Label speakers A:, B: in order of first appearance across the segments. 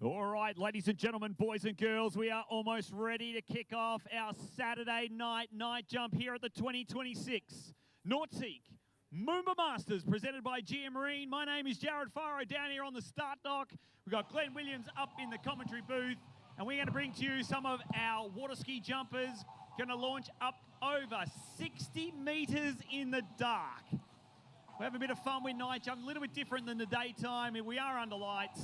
A: All right, ladies and gentlemen, boys and girls, we are almost ready to kick off our Saturday night jump here at the 2026 Nautique MOOMBA Masters, presented by GM Marine. My name is Jared Faro down here on the start dock. We've got Glenn Williams up in the commentary booth, and we're going to bring to you some of our water ski jumpers. Going to launch up over 60 metres in the dark. We have a bit of fun with night jump, a little bit different than the daytime. We are under lights,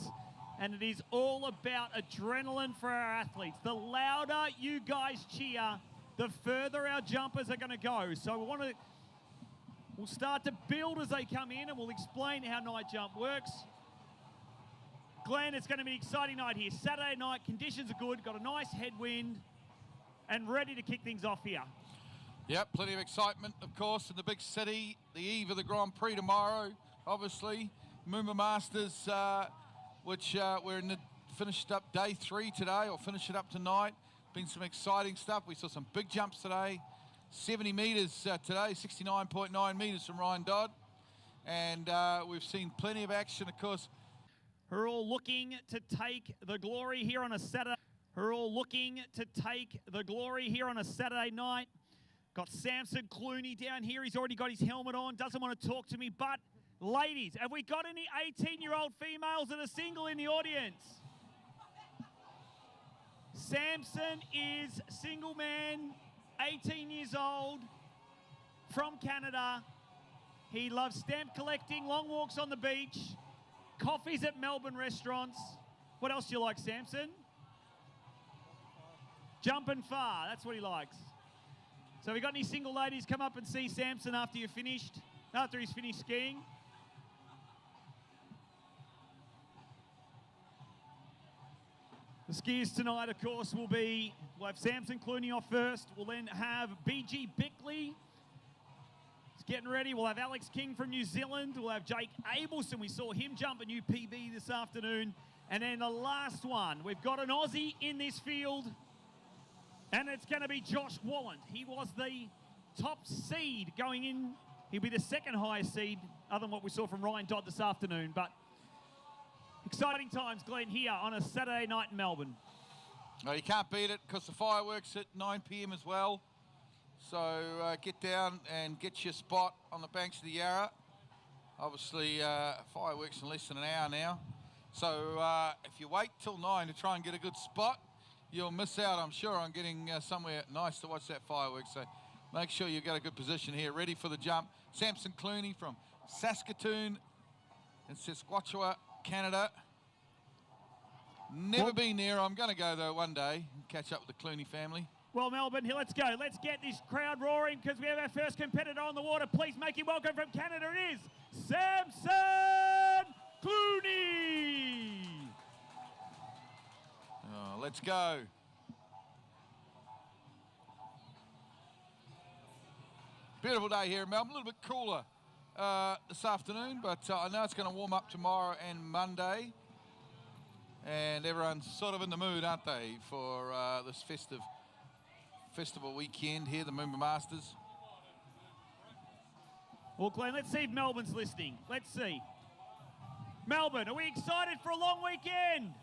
A: and it is all about adrenaline for our athletes. The louder you guys cheer, the further our jumpers are going to go. So we'll start to build as they come in, and we'll explain how night jump works. Glenn, it's going to be an exciting night here. Saturday night, conditions are good, got a nice headwind, and ready to kick things off here.
B: Yep, plenty of excitement, of course, in the big city. The eve of the Grand Prix tomorrow, obviously. MOOMBA Masters, which we're finished up day 3 today, or finish it up tonight. Been some exciting stuff. We saw some big jumps today. 70 metres today, 69.9 metres from Ryan Dodd. And we've seen plenty of action, of course.
A: We're all looking to take the glory here on a Saturday. We're all looking to take the glory here on a Saturday night. Got Samson Clooney down here. He's already got his helmet on. Doesn't want to talk to me. But, ladies, have we got any 18-year-old females that are single in the audience? Samson is single man, 18 years old, from Canada. He loves stamp collecting, long walks on the beach, coffees at Melbourne restaurants. What else do you like, Samson? Jumping far, that's what he likes. So have we got any single ladies? Come up and see Samson after he's finished skiing. The skiers tonight, of course, we'll have Samson Clooney off first. We'll then have BG Bickley. He's getting ready. We'll have Alex King from New Zealand. We'll have Jake Abson. We saw him jump a new PB this afternoon. And then the last one, we've got an Aussie in this field. And it's going to be Josh Wallen. He was the top seed going in. He'll be the second highest seed, other than what we saw from Ryan Dodd this afternoon. But exciting times, Glenn, here on a Saturday night in Melbourne.
B: No, you can't beat it, because the fireworks at 9 p.m. as well. So get down and get your spot on the banks of the Yarra. Obviously, fireworks in less than an hour now. So if you wait till 9 to try and get a good spot, you'll miss out, I'm sure, on getting somewhere nice to watch that fireworks. So make sure you've got a good position here, ready for the jump. Samson Clooney from Saskatoon in Saskatchewan, Canada. Never been there. I'm going to go, though, one day and catch up with the Clooney family.
A: Well, Melbourne, here, let's go. Let's get this crowd roaring, because we have our first competitor on the water. Please make him welcome from Canada. It is Samson Clooney.
B: Oh, let's go. Beautiful day here in Melbourne. A little bit cooler this afternoon, but I know it's going to warm up tomorrow and Monday. And everyone's sort of in the mood, aren't they, for this festival weekend here, the MOOMBA Masters.
A: Well, Glenn, let's see if Melbourne's listening. Let's see. Melbourne, are we excited for a long weekend?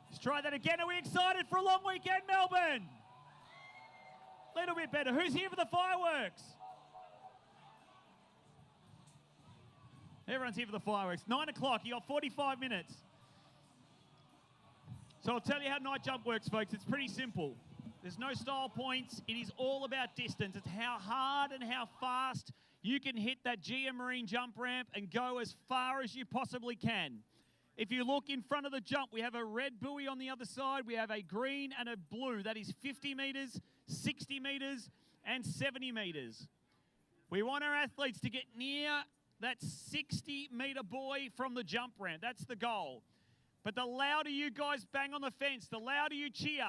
A: Let's try that again. Are we excited for a long weekend, Melbourne? A little bit better. Who's here for the fireworks? Everyone's here for the fireworks. 9 o'clock, you got 45 minutes. So I'll tell you how night jump works, folks. It's pretty simple. There's no style points. It is all about distance. It's how hard and how fast you can hit that GM Marine jump ramp and go as far as you possibly can. If you look in front of the jump, we have a red buoy on the other side. We have a green and a blue. That is 50 metres, 60 metres, and 70 metres. We want our athletes to get near that 60-metre buoy from the jump ramp. That's the goal. But the louder you guys bang on the fence, the louder you cheer,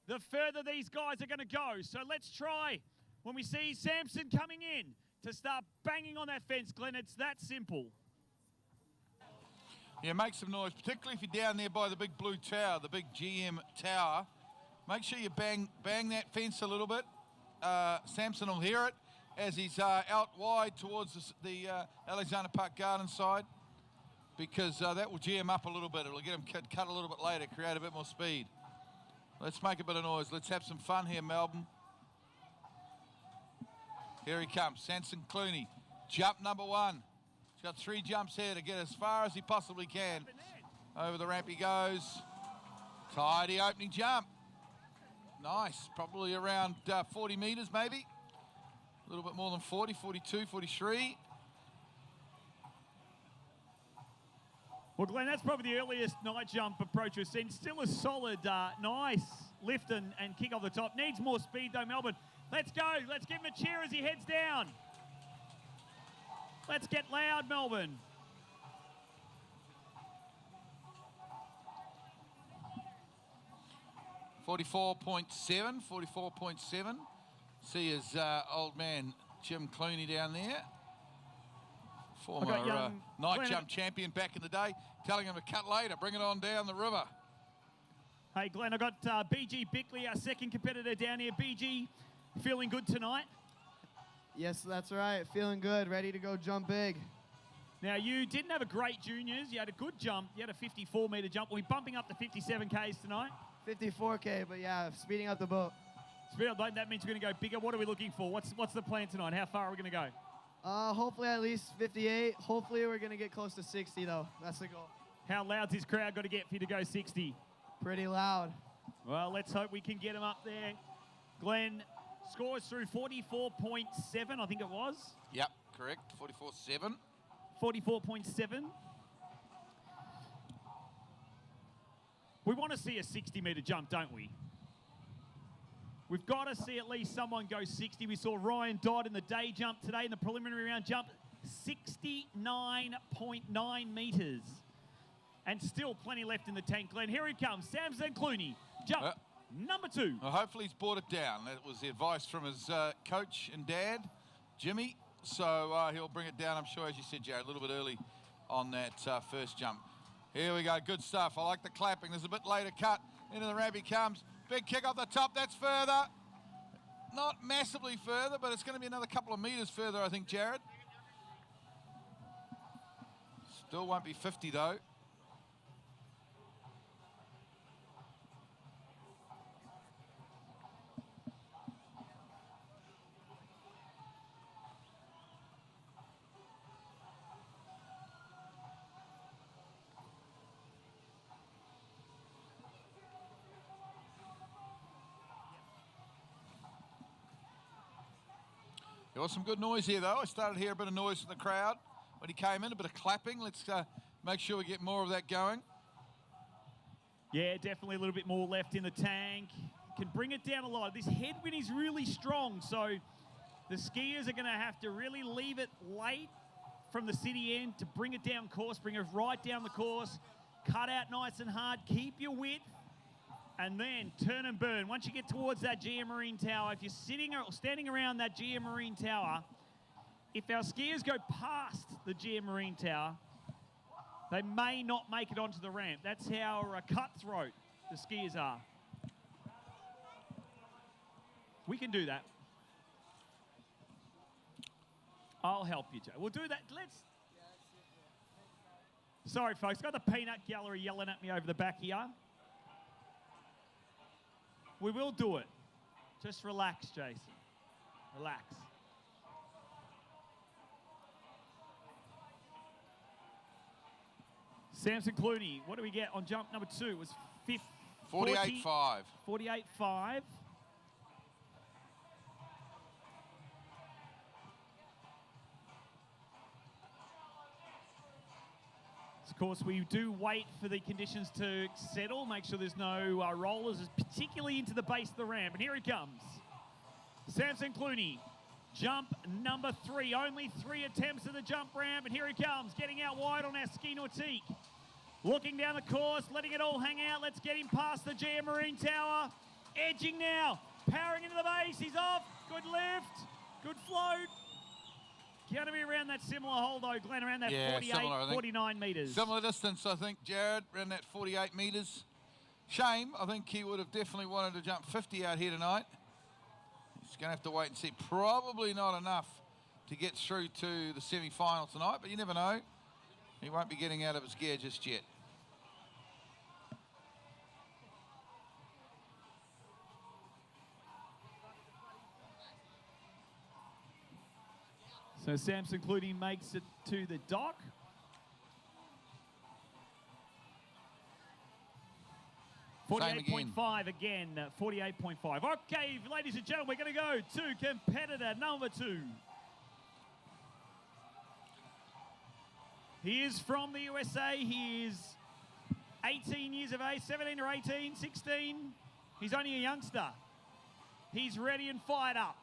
A: the further these guys are going to go. So let's try, when we see Samson coming in, to start banging on that fence, Glenn. It's that simple.
B: Yeah, make some noise, particularly if you're down there by the big blue tower, the big GM tower. Make sure you bang that fence a little bit. Samson will hear it as he's out wide towards the Alexander Park Garden side. because that will jam up a little bit. It'll get him cut a little bit later, create a bit more speed. Let's make a bit of noise. Let's have some fun here, Melbourne. Here he comes, Samson Clooney. Jump number 1. He's got 3 jumps here to get as far as he possibly can. Over the ramp he goes. Tidy opening jump. Nice, probably around 40 metres maybe. A little bit more than 40, 42, 43.
A: Well, Glenn, that's probably the earliest night jump approach we've seen. Still a solid, nice lift and kick off the top. Needs more speed though, Melbourne. Let's go. Let's give him a cheer as he heads down. Let's get loud, Melbourne.
B: .47. See his old man Jim Clooney down there. Former night jump champion back in the day. Telling him to cut later, bring it on down the river.
A: Hey, Glenn, I got BG Bickley, our second competitor down here. BG, feeling good tonight?
C: Yes, that's right. Feeling good, ready to go jump big.
A: Now, you didn't have a great juniors. You had a good jump. You had a 54-metre jump. We're bumping up to 57 Ks tonight.
C: 54K, but yeah, speeding up the boat.
A: Speed up, that means we're going to go bigger. What are we looking for? What's the plan tonight? How far are we going to go?
C: Hopefully at least 58. Hopefully we're going to get close to 60, though. That's the goal.
A: How loud's this crowd got to get for you to go 60?
C: Pretty loud.
A: Well, let's hope we can get them up there. Glenn scores through 44.7, I think it was.
B: Yep, correct. 44.7.
A: 44.7. We want to see a 60-metre jump, don't we? We've got to see at least someone go 60. We saw Ryan Dodd in the day jump today in the preliminary round jump, 69.9 metres. And still plenty left in the tank, Glenn. Here he comes, Samson Clooney. Jump number 2.
B: Well, hopefully he's brought it down. That was the advice from his coach and dad, Jimmy. So he'll bring it down, I'm sure, as you said, Jared, a little bit early on that first jump. Here we go, good stuff. I like the clapping. There's a bit later cut. Into the ramp he comes. Big kick off the top, that's further. Not massively further, but it's going to be another couple of metres further, I think, Jared. Still won't be 50, though. There was some good noise here, though. I started to hear a bit of noise from the crowd when he came in, a bit of clapping. Let's make sure we get more of that going.
A: Yeah, definitely a little bit more left in the tank. Can bring it down a lot. This headwind is really strong, so the skiers are going to have to really leave it late from the city end to bring it down course, bring it right down the course, cut out nice and hard, keep your width, and then turn and burn. Once you get towards that GM Marine Tower, if you're sitting or standing around that GM Marine Tower, if our skiers go past the GM Marine Tower, they may not make it onto the ramp. That's how cutthroat the skiers are. We can do that. I'll help you, Joe. We'll do that. Sorry, folks. Got the peanut gallery yelling at me over the back here. We will do it. Just relax, Jason. Relax. Samson Clooney, what do we get on jump number 2? It was
B: 48.5.
A: 48.5. Of course, we do wait for the conditions to settle, make sure there's no rollers, particularly into the base of the ramp. And here he comes. Samson Clooney, jump number 3. Only 3 attempts at the jump ramp, and here he comes, getting out wide on our ski nautique. Looking down the course, letting it all hang out. Let's get him past the GM Marine Tower. Edging now, powering into the base. He's off. Good lift, good float. Going to be around that similar hole, though, Glenn, around that 48,
B: similar,
A: 49 metres.
B: Similar distance, I think, Jared, around that 48 metres. Shame, I think he would have definitely wanted to jump 50 out here tonight. He's going to have to wait and see. Probably not enough to get through to the semi-final tonight, but you never know. He won't be getting out of his gear just yet.
A: So Samson Clooney makes it to the dock.
B: Same again.
A: 48.5 again, 48.5. Okay, ladies and gentlemen, we're going to go to competitor number 2. He is from the USA. He is 18 years of age, 17 or 18, 16. He's only a youngster. He's ready and fired up.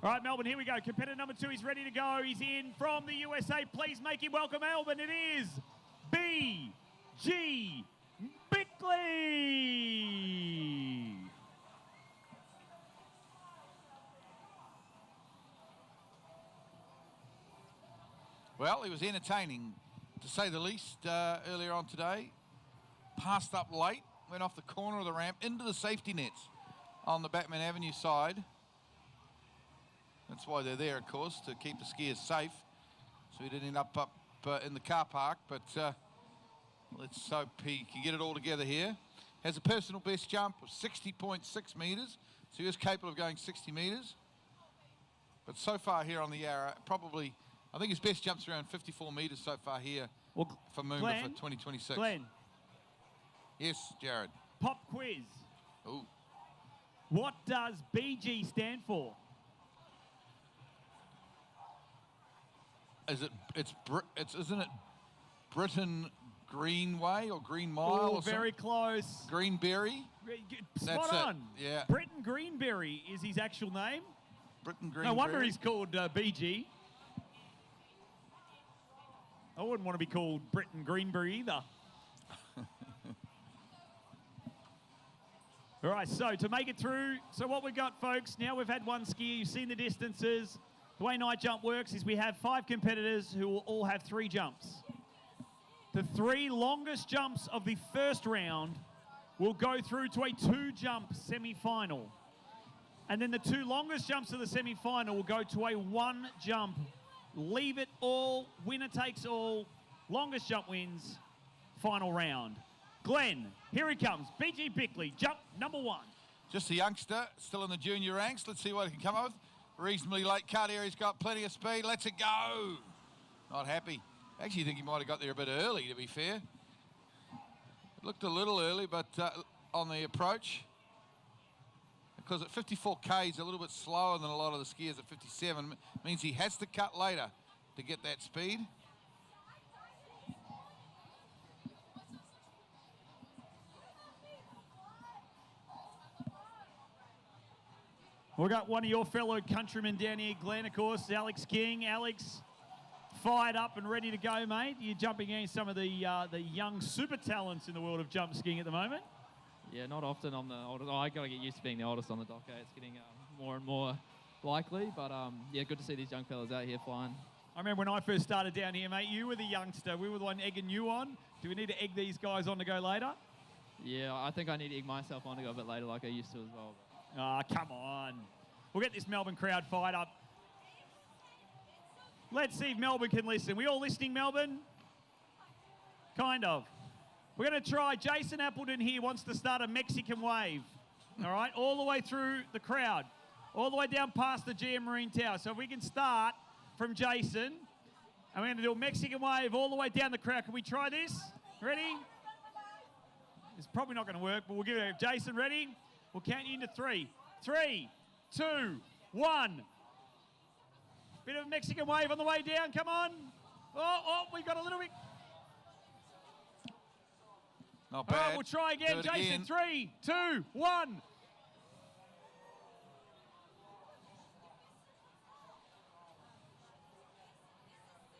A: All right, Melbourne, here we go. Competitor number 2, he's ready to go. He's in from the USA. Please make him welcome, Melbourne. It is B.G. Bickley.
B: Well, he was entertaining, to say the least, earlier on today. Passed up late, went off the corner of the ramp into the safety nets on the Batman Avenue side. That's why they're there, of course, to keep the skiers safe. So he didn't end up in the car park, but let's hope he can get it all together here. Has a personal best jump of 60.6 metres, so he is capable of going 60 metres. But so far here on the Yarra, probably, I think his best jump's around 54 metres so far here for MOOMBA for 2026.
A: Glenn.
B: Yes, Jared.
A: Pop quiz.
B: Ooh.
A: What does BG stand for?
B: Isn't it Britain Greenway or Green Mile?
A: Oh,
B: or
A: very
B: something?
A: close.
B: Greenberry?
A: Spot
B: That's
A: on.
B: it. Yeah.
A: Britton Greenberry is his actual name.
B: Britain Greenberry.
A: No wonder he's called BG. I wouldn't want to be called Britton Greenberry either. All right, so to make it through, so what we've got, folks, now we've had one skier, you've seen the distances. The way night jump works is we have 5 competitors who will all have 3 jumps. The 3 longest jumps of the first round will go through to a 2-jump semi-final. And then the 2 longest jumps of the semi-final will go to a 1-jump. Leave it all, winner takes all, longest jump wins, final round. Glenn, here he comes, BG Bickley, jump number 1.
B: Just a youngster, still in the junior ranks. Let's see what he can come up with. Reasonably late cut here, he's got plenty of speed. Let's it go. Not happy. Actually, I think he might have got there a bit early, to be fair. It looked a little early, but on the approach. Because at 54K, he's a little bit slower than a lot of the skiers at 57. Means he has to cut later to get that speed.
A: We've got one of your fellow countrymen down here, Glenn, of course, Alex King. Alex, fired up and ready to go, mate. You're jumping against some of the young super talents in the world of jump skiing at the moment.
D: Yeah, not often I'm the oldest. Oh, I got to get used to being the oldest on the dock. It's getting more and more likely, but yeah, good to see these young fellas out here flying.
A: I remember when I first started down here, mate, you were the youngster. We were the one egging you on. Do we need to egg these guys on to go later?
D: Yeah, I think I need to egg myself on to go a bit later like I used to as well.
A: Ah, come on. We'll get this Melbourne crowd fired up. Let's see if Melbourne can listen. We all listening, Melbourne? Kind of. We're going to try. Jason Appleton here wants to start a Mexican wave. All right, all the way through the crowd, all the way down past the GM Marine Tower. So if we can start from Jason, and we're going to do a Mexican wave all the way down the crowd. Can we try this? Ready? It's probably not going to work, but we'll give it. Jason, ready? We'll count you into 3. 3, 2, 1. Bit of a Mexican wave on the way down. Come on. Oh, we got a little bit.
B: Not bad.
A: All right, we'll try again. Jason, 3, 2, 1.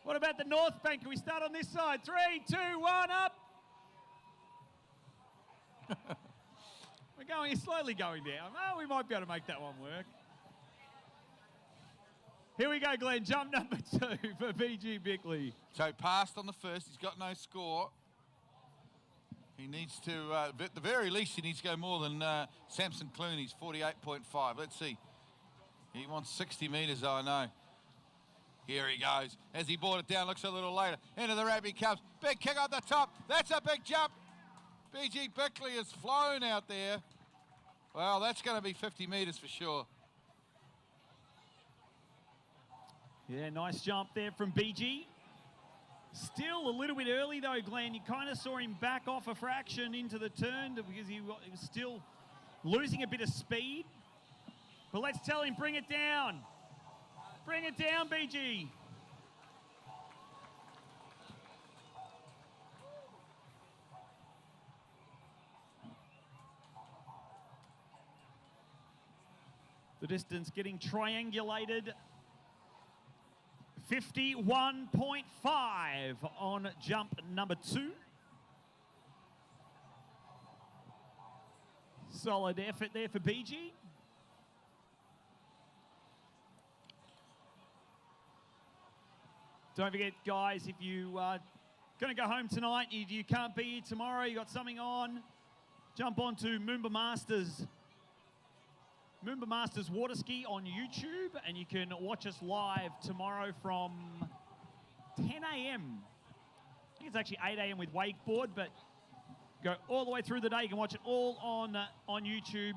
A: What about the North Bank? Can we start on this side? 3, 2, 1, up. We're slowly going down. Oh, we might be able to make that one work. Here we go, Glenn. Jump number 2 for BG Bickley.
B: So passed on the first. He's got no score. He needs to, at the very least, he needs to go more than Samson Clooney's 48.5. Let's see. He wants 60 metres, I know. Here he goes. As he brought it down, looks a little later. Into the wrap he comes. Big kick on the top. That's a big jump. BG Bickley has flown out there. Well, that's going to be 50 metres for sure.
A: Yeah, nice jump there from BG. Still a little bit early though, Glenn. You kind of saw him back off a fraction into the turn because he was still losing a bit of speed. But let's tell him, bring it down. Bring it down, BG. The distance getting triangulated. 51.5 on jump number 2. Solid effort there for BG. Don't forget, guys, if you are going to go home tonight, you can't be here tomorrow, you got something on, jump on to MOOMBA Masters Water Ski on YouTube, and you can watch us live tomorrow from 10 a.m. I think it's actually 8 a.m. with wakeboard, but go all the way through the day. You can watch it all on YouTube.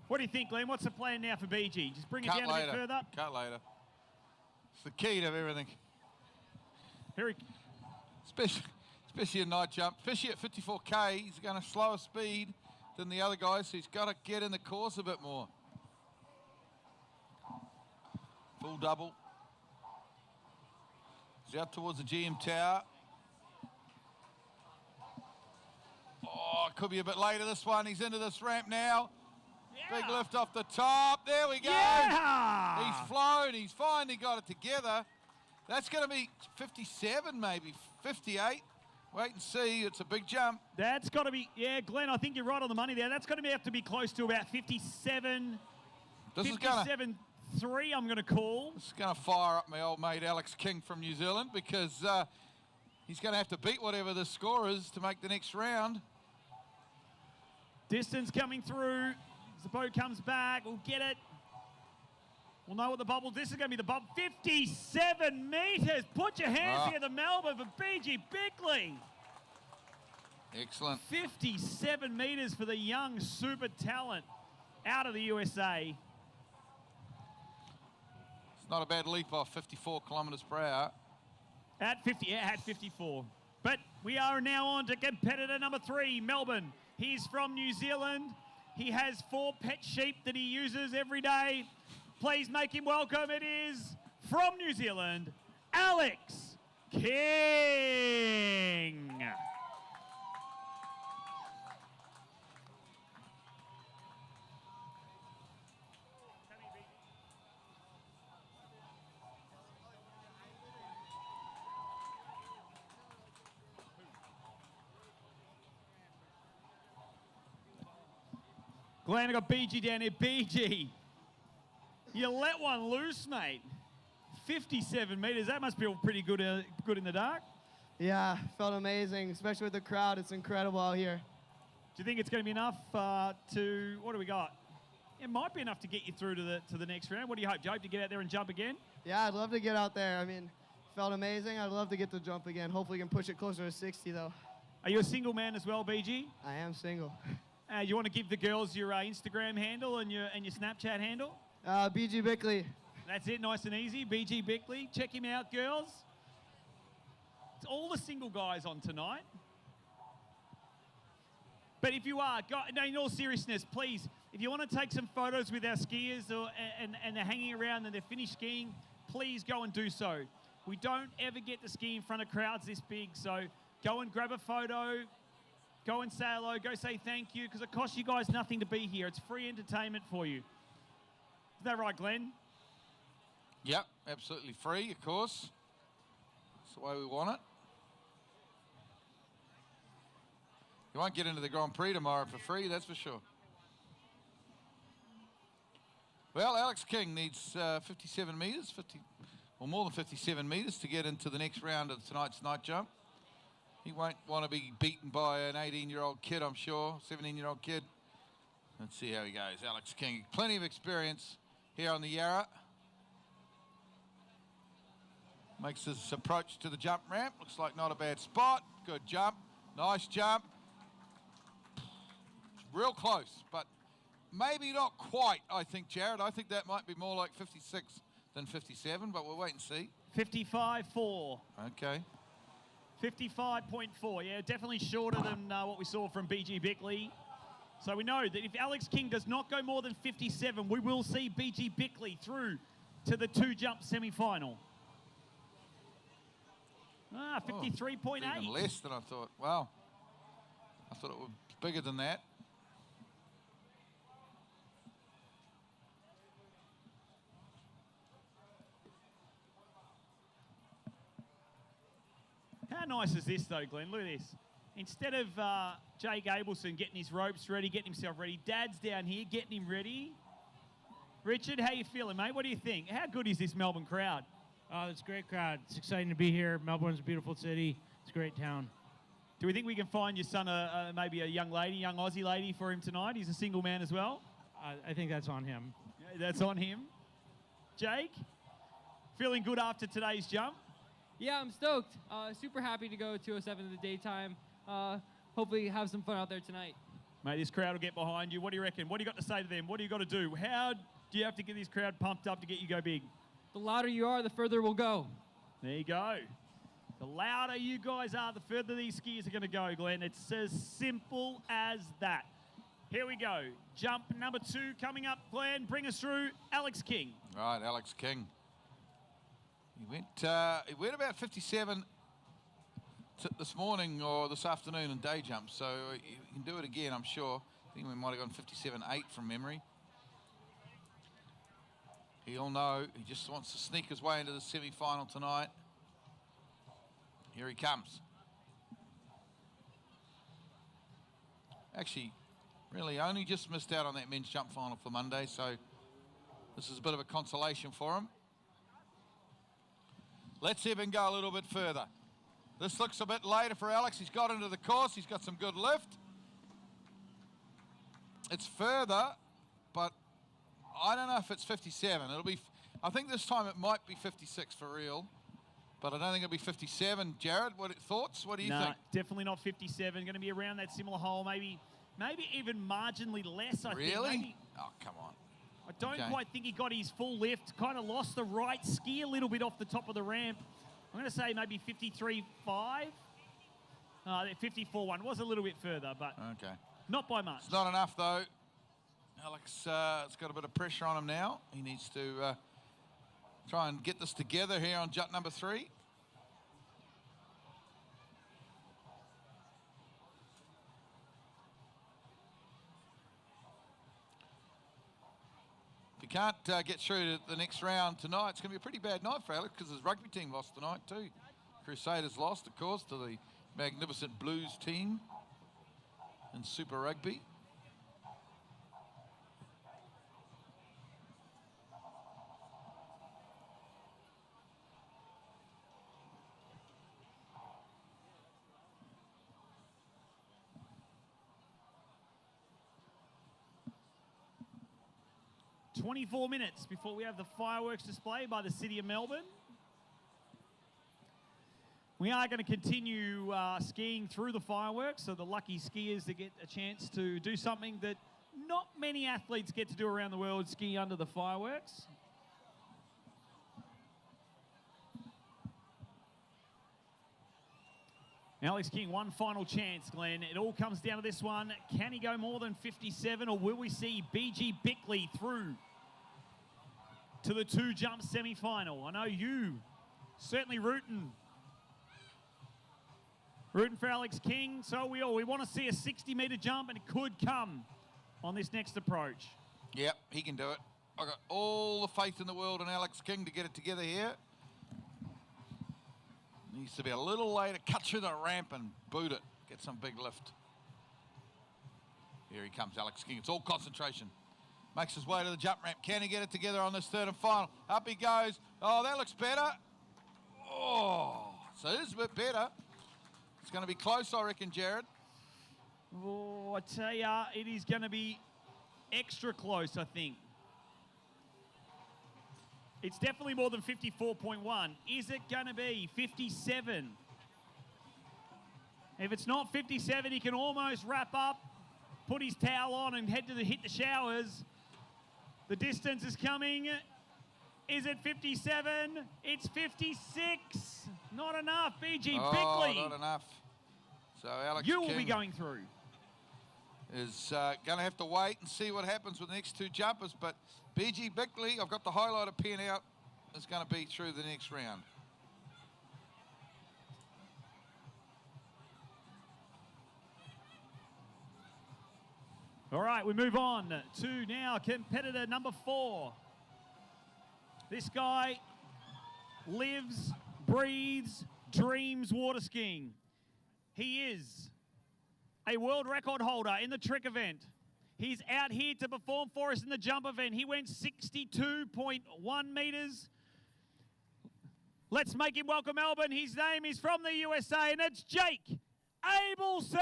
A: What do you think, Glenn? What's the plan now for BG? Just bring it down a bit further?
B: Cut later. It's the key to everything. Especially a night jump. Especially at 54K, he's going to slower speed than the other guys, so he's got to get in the course a bit more. Full double. He's out towards the GM tower. Oh, it could be a bit later, this one. He's into this ramp now. Yeah. Big lift off the top. There we go.
A: Yeah.
B: He's flown. He's finally got it together. That's going to be 57, maybe 58. Wait and see. It's a big jump.
A: That's got to be, yeah, Glenn, I think you're right on the money there. That's going to have to be close to about 57, 57.3, I'm going to call.
B: This is going to fire up my old mate Alex King from New Zealand, because he's going to have to beat whatever the score is to make the next round.
A: Distance coming through. As the boat comes back, we'll get it. We'll know what the bubble, this is going to be the bubble. 57 metres. Put your hands together, Melbourne, for BG Bickley.
B: Excellent.
A: 57 metres for the young super talent out of the USA.
B: It's not a bad leap off 54 kilometres per hour.
A: At 50, yeah, at 54. But we are now on to competitor number 3, Melbourne. He's from New Zealand. He has 4 pet sheep that he uses every day. Please make him welcome. It is from New Zealand, Alex King. Glenn, I got BG down here. BG, you let one loose, mate. 57 metres. That must feel pretty good, good in the dark.
C: Yeah, felt amazing, especially with the crowd. It's incredible out here.
A: Do you think it's going to be enough to, what do we got? It might be enough to get you through to the next round. What do you hope? Do you hope to get out there and jump again?
C: Yeah, I'd love to get out there. I mean, felt amazing. I'd love to get to jump again. Hopefully, we can push it closer to 60, though.
A: Are you a single man as well, BG?
C: I am single.
A: You want to give the girls your Instagram handle and your Snapchat handle?
C: BG Bickley.
A: That's it, nice and easy. BG Bickley. Check him out, girls. It's all the single guys on tonight. But if you are, no, in all seriousness, please, if you want to take some photos with our skiers and they're hanging around and they're finished skiing, please go and do so. We don't ever get to ski in front of crowds this big, so go and grab a photo. Go and say hello, go say thank you, because it costs you guys nothing to be here. It's free entertainment for you. Is that right, Glenn?
B: Yep, absolutely free, of course. the way we want it. You won't get into the Grand Prix tomorrow for free, that's for sure. Well, Alex King needs 57 metres, or more than 57 metres to get into the next round of tonight's night jump. He won't want to be beaten by an 18-year-old kid, I'm sure, 17-year-old kid. Let's see how he goes. Alex King, plenty of experience here on the Yarra. Makes his approach to the jump ramp. Looks like not a bad spot. Good jump. Nice jump. Real close, but maybe not quite, I think, Jared. I think that might be more like 56 than 57, but we'll wait and see.
A: 55.4.
B: Okay.
A: 55.4, yeah, definitely shorter than what we saw from BG Bickley. So we know that if Alex King does not go more than 57, we will see BG Bickley through to the 2-jump semi-final. 53.8.
B: Even less than I thought. Wow. I thought it was bigger than that.
A: How nice is this, though, Glenn? Look at this. Instead of Jake Abson getting his ropes ready, getting himself ready, Dad's down here getting him ready. Richard, how you feeling, mate? What do you think? How good is this Melbourne crowd?
E: Oh, it's a great crowd. It's exciting to be here. Melbourne's a beautiful city. It's a great town.
A: Do we think we can find your son maybe a young Aussie lady for him tonight? He's a single man as well.
E: I think that's on him.
A: Yeah, that's on him. Jake, feeling good after today's jump?
D: Yeah, I'm stoked. Super happy to go 207 in the daytime. Hopefully have some fun out there tonight.
A: Mate, this crowd will get behind you. What do you reckon? What do you got to say to them? What do you got to do? How do you have to get this crowd pumped up to get you go big?
D: The louder you are, the further we'll go.
A: There you go. The louder you guys are, the further these skiers are going to go, Glenn. It's as simple as that. Here we go. Jump number 2 coming up, Glenn. Bring us through Alex King.
B: Right, Alex King. He went about 57 this morning or this afternoon in day jump, so he can do it again, I'm sure. I think we might have gone 57.8 from memory. He'll know. He just wants to sneak his way into the semi-final tonight. Here he comes. Actually, really only just missed out on that men's jump final for Monday, so this is a bit of a consolation for him. Let's see if he can go a little bit further. This looks a bit later for Alex. He's got into the course. He's got some good lift. It's further, but I don't know if it's 57. It'll be, I think this time it might be 56 for real, but I don't think it'll be 57. Jared, thoughts? What do you think?
A: Definitely not 57. Going to be around that similar hole, maybe even marginally less, I think.
B: Really? Oh, come on.
A: I don't quite think he got his full lift. Kind of lost the right ski a little bit off the top of the ramp. I'm going to say maybe 53.5. 54.1 was a little bit further, but not by much.
B: It's not enough, though. Alex has got a bit of pressure on him now. He needs to try and get this together here on jump number 3. If he can't get through to the next round tonight, it's going to be a pretty bad night for Alex because his rugby team lost tonight too. Crusaders lost, of course, to the magnificent Blues team in Super Rugby.
A: "24 minutes before we have the fireworks display by the City of Melbourne. We are going to continue skiing through the fireworks, so the lucky skiers that get a chance to do something that not many athletes get to do around the world, ski under the fireworks. Alex King, one final chance, Glenn. It all comes down to this one. Can he go more than 57, or will we see BG Bickley through to the 2-jump semi-final? I know you certainly rooting for Alex King, so we all. We want to see a 60-metre jump, and it could come on this next approach.
B: Yep, he can do it. I've got all the faith in the world in Alex King to get it together here. Needs to be a little later, cut through the ramp and boot it. Get some big lift. Here he comes, Alex King. It's all concentration. Makes his way to the jump ramp. Can he get it together on this third and final? Up he goes. Oh, that looks better. Oh, so it is a bit better. It's going to be close, I reckon, Jared.
A: Oh, I tell ya, it is going to be extra close, I think. It's definitely more than 54.1. Is it going to be 57? If it's not 57, he can almost wrap up, put his towel on and hit the showers. The distance is coming. Is it 57? It's 56. Not enough. BG Bickley.
B: Not enough. So Alex
A: You will
B: King
A: be going through.
B: Is going to have to wait and see what happens with the next two jumpers. But BG Bickley, I've got the highlighter pen out, is going to be through the next round.
A: All right, we move on to now competitor number 4. This guy lives, breathes, dreams water skiing. He is a world record holder in the trick event. He's out here to perform for us in the jump event. He went 62.1 meters. Let's make him welcome Melbourne. His name is from the USA, and it's Jake Abson.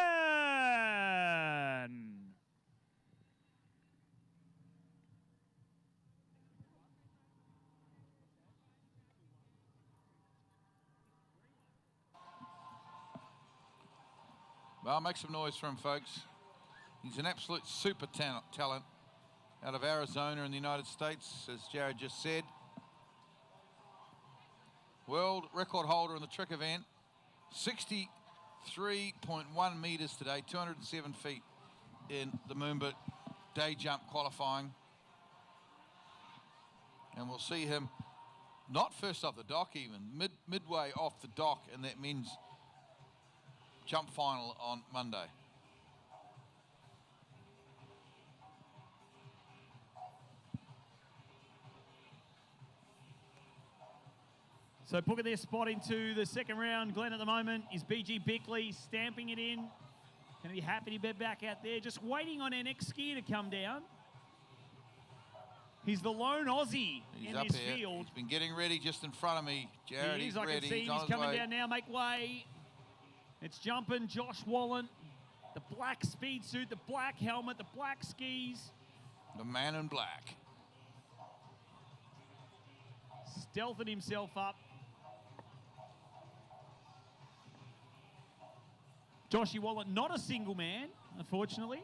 B: Well, make some noise for him, folks. He's an absolute super talent out of Arizona in the United States, as Jared just said. World record holder in the trick event. 63.1 meters today, 207 feet in the MOOMBA day jump qualifying. And we'll see him not first off the dock even, midway off the dock, and that means jump final on Monday.
A: So booking their spot into the second round, Glenn, at the moment, is BG Bickley stamping it in. Going to be happy to be back out there, just waiting on our next skier to come down. He's the lone Aussie in this field.
B: He's been getting ready just in front of me, Jared.
A: He is,
B: he's
A: I
B: ready.
A: can see
B: He's
A: he's coming down now. Make way. It's jumping Josh Wallen. The black speed suit, the black helmet, the black skis.
B: The man in black.
A: Stealthing himself up. Joshy Wallen, not a single man, unfortunately.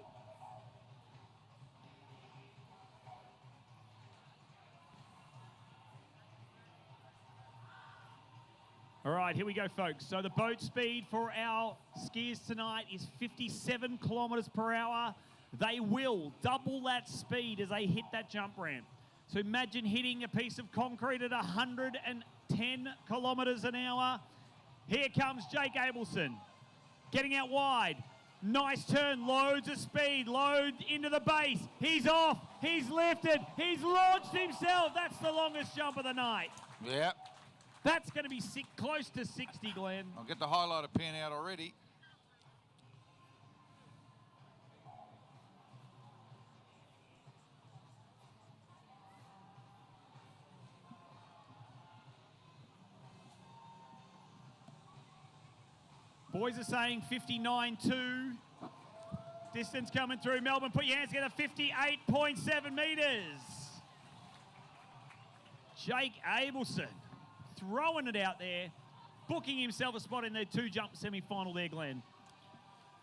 A: All right, here we go, folks. So the boat speed for our skiers tonight is 57 kilometers per hour. They will double that speed as they hit that jump ramp. So imagine hitting a piece of concrete at 110 kilometers an hour. Here comes Jake Abson, getting out wide. Nice turn, loads of speed, load into the base. He's off, he's lifted, he's launched himself. That's the longest jump of the night.
B: Yep.
A: That's going to be close to 60, Glenn.
B: I'll get the highlighter pen out already.
A: Boys are saying 59.2. Distance coming through. Melbourne, put your hands together. 58.7 meters. Jake Abson throwing it out there, booking himself a spot in the two-jump semi-final there, Glenn.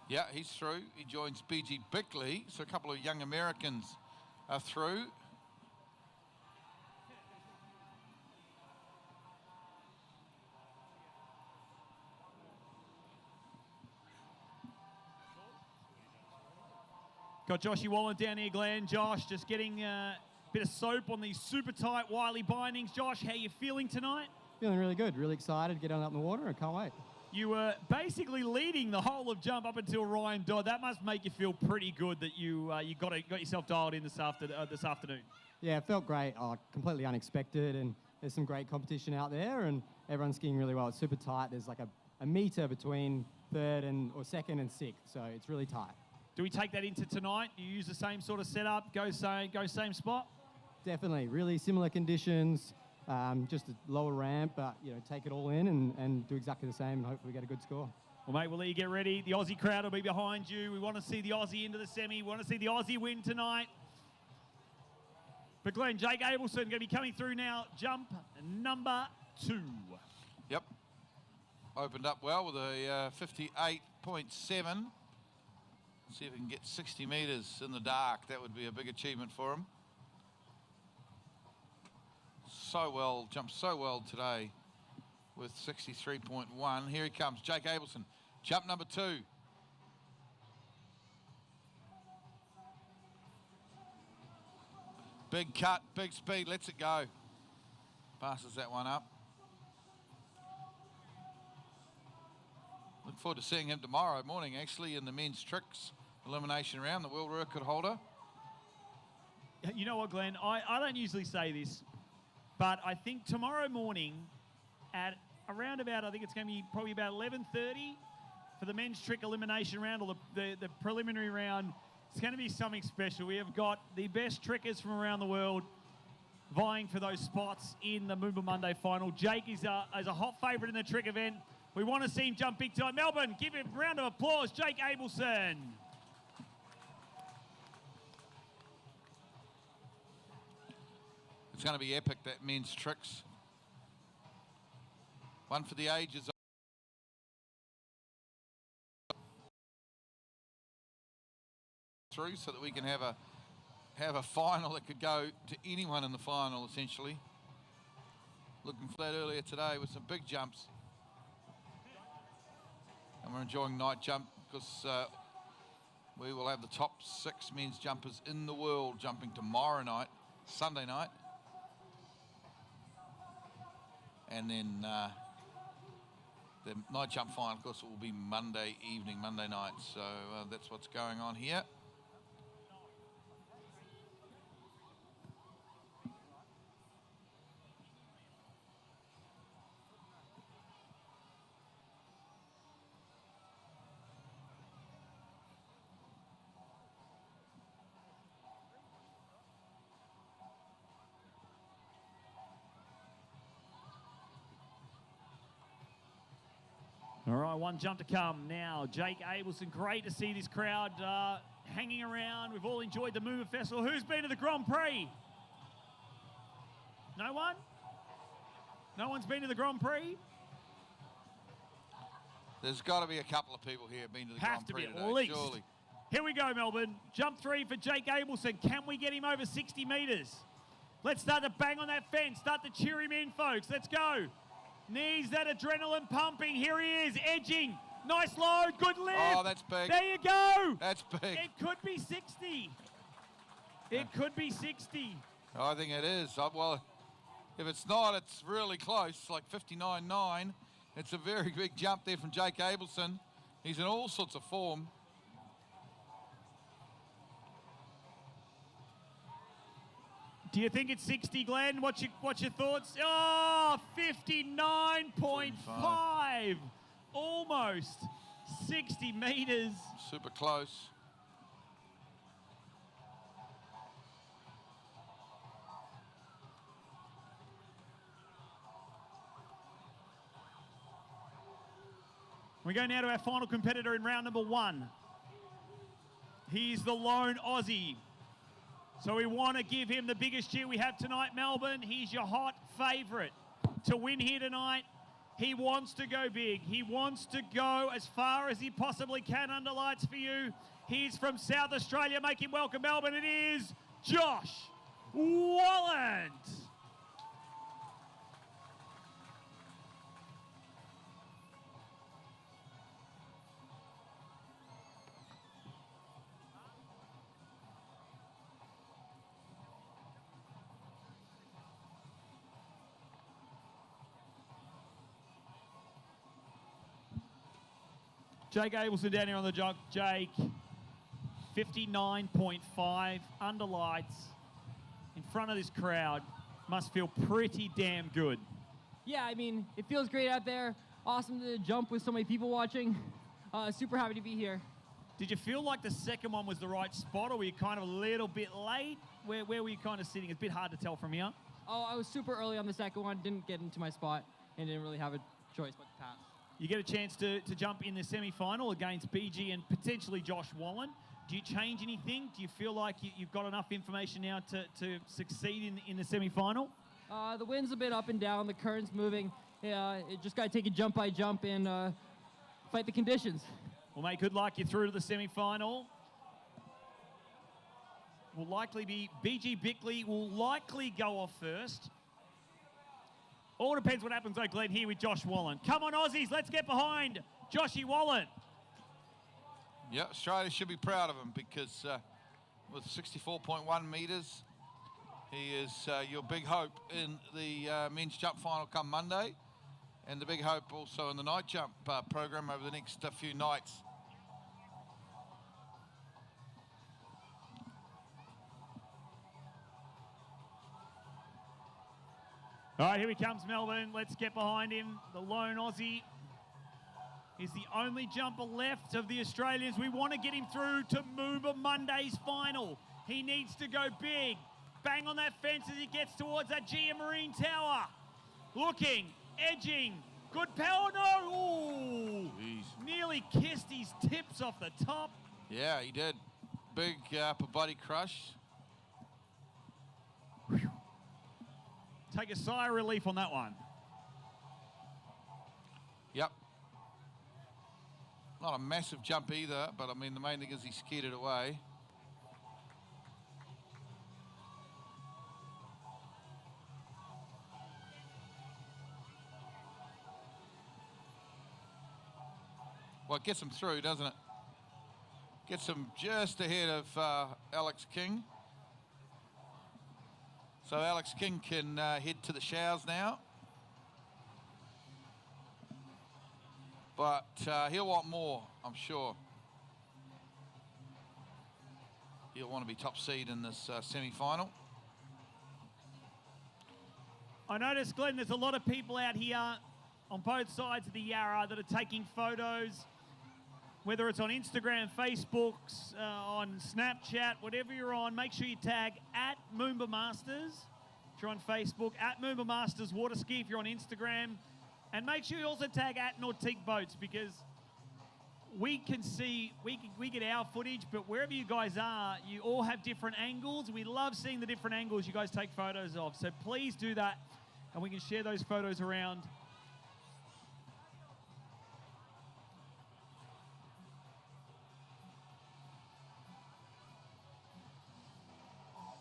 B: Yeah, he's through. He joins BG Bickley, so a couple of young Americans are through.
A: Got Joshy Wallen down here, Glenn. Josh just getting a bit of soap on these super tight Wiley bindings. Josh, how you feeling tonight?
F: Feeling really good, really excited to get on up in the water. I can't wait.
A: You were basically leading the whole of jump up until Ryan Dodd. That must make you feel pretty good that you got yourself dialed in this afternoon.
F: Yeah, it felt great. Completely unexpected, and there's some great competition out there, and everyone's skiing really well. It's super tight. There's like a metre between third or second and sixth, so it's really tight.
A: Do we take that into tonight? You use the same sort of setup, go same spot?
F: Definitely, really similar conditions, just a lower ramp, but take it all in and do exactly the same, and hopefully get a good score.
A: Well, mate, we'll let you get ready. The Aussie crowd will be behind you. We want to see the Aussie into the semi. We want to see the Aussie win tonight. But Glenn, Jake Abson going to be coming through now. Jump number 2.
B: Yep. Opened up well with a 58.7. See if we can get 60 metres in the dark. That would be a big achievement for him. So well, jumped so well today with 63.1. Here he comes, Jake Abson. Jump number 2. Big cut, big speed, lets it go. Passes that one up. Look forward to seeing him tomorrow morning, actually, in the men's tricks elimination round, the world record holder.
A: You know what, Glenn? I don't usually say this, but I think tomorrow morning at around about, I think it's going to be probably about 11:30 for the men's trick elimination round, or the preliminary round. It's going to be something special. We have got the best trickers from around the world vying for those spots in the MOOMBA Monday final. Jake is a hot favourite in the trick event. We want to see him jump big time. Melbourne, give him a round of applause. Jake Abson.
B: It's going to be epic, that men's tricks. One for the ages. Through so that we can have a final that could go to anyone in the final, essentially. Looking for that earlier today with some big jumps. And we're enjoying night jump because we will have the top 6 men's jumpers in the world jumping tomorrow night, Sunday night. And then the night jump final, of course, will be Monday evening, Monday night. So that's what's going on here.
A: All right, one jump to come now. Jake Abson, great to see this crowd hanging around. We've all enjoyed the MOOMBA Festival. Who's been to the Grand Prix? No one? No one's been to the Grand Prix?
B: There's got to be a couple of people here been to the Grand Prix today,
A: at least.
B: surely.
A: Here we go, Melbourne. Jump 3 for Jake Abson. Can we get him over 60 metres? Let's start to bang on that fence. Start to cheer him in, folks. Let's go. Needs that adrenaline pumping. Here he is, edging. Nice load, good lift.
B: Oh, that's big.
A: There you go.
B: That's big.
A: It could be 60. It could be 60.
B: I think it is. Well, if it's not, it's really close, like 59.9. It's a very big jump there from Jake Abson. He's in all sorts of form.
A: Do you think it's 60, Glenn? What's your thoughts? Oh, 59.5. Almost 60 metres.
B: Super close.
A: We go now to our final competitor in round number 1. He's the lone Aussie. So we want to give him the biggest cheer we have tonight, Melbourne. He's your hot favourite to win here tonight. He wants to go big. He wants to go as far as he possibly can under lights for you. He's from South Australia. Make him welcome, Melbourne. It is Josh Wallen. Jake Abson down here on the jog. Jake, 59.5 under lights in front of this crowd. Must feel pretty damn good.
G: Yeah, I mean, it feels great out there. Awesome to jump with so many people watching. Super happy to be here.
A: Did you feel like the second one was the right spot, or were you kind of a little bit late? Where were you kind of sitting? It's a bit hard to tell from here.
G: Oh, I was super early on the second one, didn't get into my spot, and didn't really have a choice but to pass.
A: You get a chance to jump in the semi-final against BG and potentially Josh Wallen. Do you change anything? Do you feel like you've got enough information now to succeed in the semi-final?
G: The wind's a bit up and down, the current's moving. It just got to take it jump by jump and fight the conditions.
A: Well, mate, good luck. You're through to the semi-final. Will likely be BG Bickley will likely go off first. All depends what happens, though, Glenn, here with Josh Wallen. Come on, Aussies, let's get behind Joshy Wallen.
B: Yeah, Australia should be proud of him because with 64.1 metres, he is your big hope in the men's jump final come Monday, and the big hope also in the night jump program over the next few nights.
A: All right, here he comes, Melbourne. Let's get behind him. The lone Aussie is the only jumper left of the Australians. We want to get him through to MOOMBA Monday's final. He needs to go big. Bang on that fence as he gets towards that GM Marine Tower. Looking, edging, good power, no! Ooh, nearly kissed his tips off the top.
B: Yeah, he did. Big upper body crush.
A: Whew. Take a sigh of relief on that one.
B: Yep. Not a massive jump either, but I mean, the main thing is he skied it away. Well, it gets him through, doesn't it? Gets him just ahead of Alex King. So Alex King can head to the showers now. But he'll want more, I'm sure. He'll want to be top seed in this semi-final.
A: I noticed, Glenn, there's a lot of people out here on both sides of the Yarra that are taking photos, whether it's on Instagram, Facebook, on Snapchat, whatever you're on. Make sure you tag at MOOMBA Masters if you're on Facebook, at MOOMBA Masters Water Ski if you're on Instagram, and make sure you also tag at Nautique Boats, because we can see, we get our footage, but wherever you guys are, you all have different angles. We love seeing the different angles you guys take photos of, so please do that, and we can share those photos around.